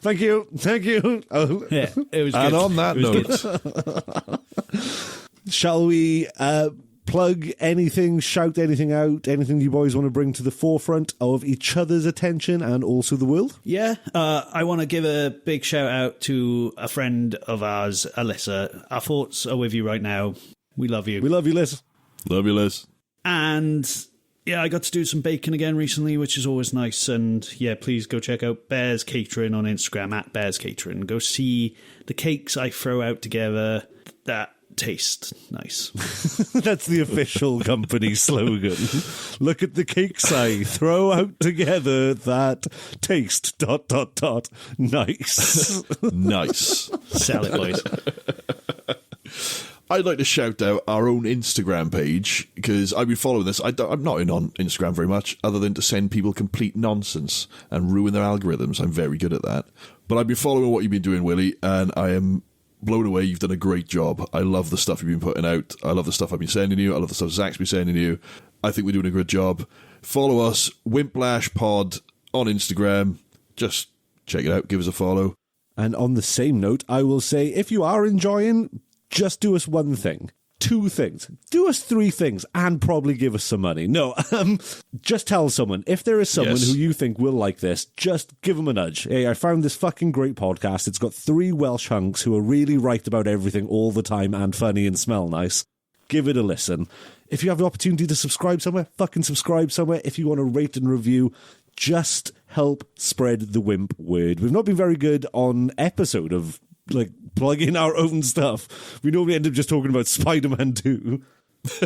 Thank you. Oh. Yeah, it was good. And on that note, Shall we plug anything, shout anything out, anything you boys want to bring to the forefront of each other's attention and also the world? yeah, I want to give a big shout out to a friend of ours, Alyssa. Our thoughts are with you right now. We love you. We love you, Liz. Love you, Liz. And yeah, I got to do some baking again recently, which is always nice. And yeah, please go check out Bears Catering on Instagram, @Bears Catering. Go see the cakes I throw out together that taste nice. That's the official company slogan. Look at the cakes I throw out together that taste ... nice. Nice. Sell it, boys. I'd like to shout out our own Instagram page, because I've been following this. I'm not in on Instagram very much, other than to send people complete nonsense and ruin their algorithms. I'm very good at that. But I've been following what you've been doing, Willy, and I am blown away. You've done a great job. I love the stuff you've been putting out. I love the stuff I've been sending you. I love the stuff Zach's been sending you. I think we're doing a good job. Follow us, Wimplash Pod, on Instagram. Just check it out. Give us a follow. And on the same note, I will say, if you are enjoying, just do us one thing. 2 things. Do us 3 things and probably give us some money. No, just tell someone. If there is someone who you think will like this, just give them a nudge. Hey, I found this fucking great podcast. It's got 3 Welsh hunks who are really right about everything all the time and funny and smell nice. Give it a listen. If you have the opportunity to subscribe somewhere, fucking subscribe somewhere. If you want to rate and review, just help spread the Wimp word. We've not been very good on episode of plug in our own stuff. We normally end up just talking about Spider-Man 2.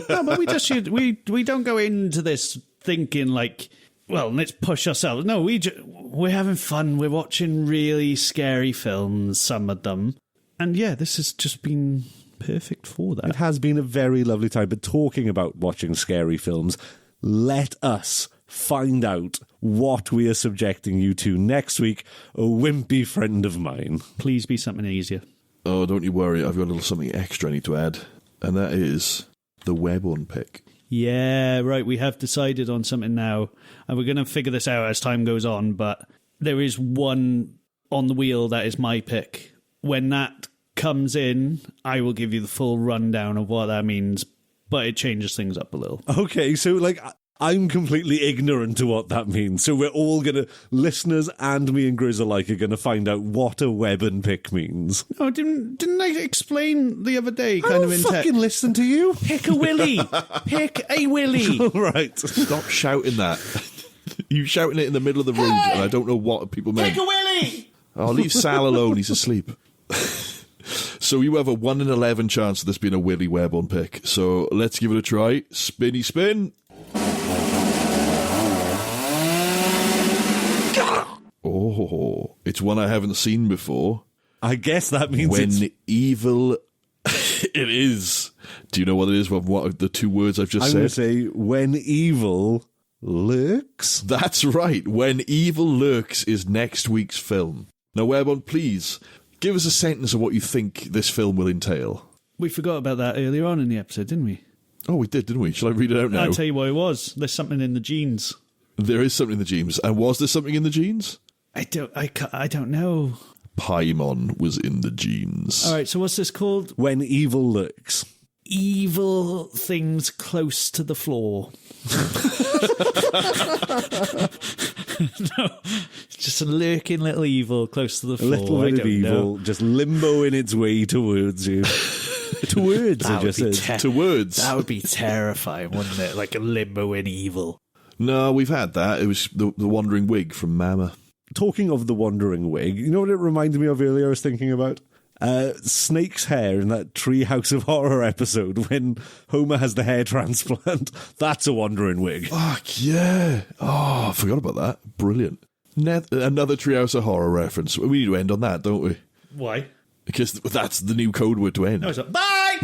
No, but we don't go into this thinking let's push ourselves. No, we're having fun. We're watching really scary films, some of them. And yeah, this has just been perfect for that. It has been a very lovely time, but talking about watching scary films, let us find out what we are subjecting you to next week, a wimpy friend of mine. Please be something easier. Oh, don't you worry. I've got a little something extra I need to add, and that is the Webborn pick. Yeah, right. We have decided on something now, and we're going to figure this out as time goes on, but there is one on the wheel that is my pick. When that comes in, I will give you the full rundown of what that means, but it changes things up a little. Okay, so I'm completely ignorant to what that means. So we're all going to, listeners and me and Grizz alike, are going to find out what a Webborn pick means. Oh, didn't I explain the other day? I don't fucking listen to you. Pick a Willy. Pick a Willy. All right. Stop shouting that. You shouting it in the middle of the room, and I don't know what people meant. Pick a Willy. Oh, leave Sal alone. He's asleep. So you have a 1 in 11 chance of this being a Willy Webborn pick. So let's give it a try. Spinny spin. Oh, it's one I haven't seen before. I guess that means when evil... It is. Do you know what it is? What the 2 words I've just said? I'm going to say, when evil lurks. That's right. When Evil Lurks is next week's film. Now, Webborn, please, give us a sentence of what you think this film will entail. We forgot about that earlier on in the episode, didn't we? Oh, we did, didn't we? Shall I read it out now? I'll tell you what it was. There's something in the genes. There is something in the genes. And was there something in the genes? I don't know. Paimon was in the genes. All right, so what's this called? When evil lurks. Evil things close to the floor. No, just a lurking little evil close to the floor. A little bit of evil, just limboing its way towards you. Towards, I just said. Towards. That would be terrifying, wouldn't it? Like a limboing evil. No, we've had that. It was the Wandering Wig from Mama. Talking of the Wandering Wig, you know what it reminded me of earlier I was thinking about? Snake's hair in that Treehouse of Horror episode when Homer has the hair transplant. That's a Wandering Wig. Fuck yeah. Oh, I forgot about that. Brilliant. Another Treehouse of Horror reference. We need to end on that, don't we? Why? Because that's the new code word to end. No, it's not. Bye!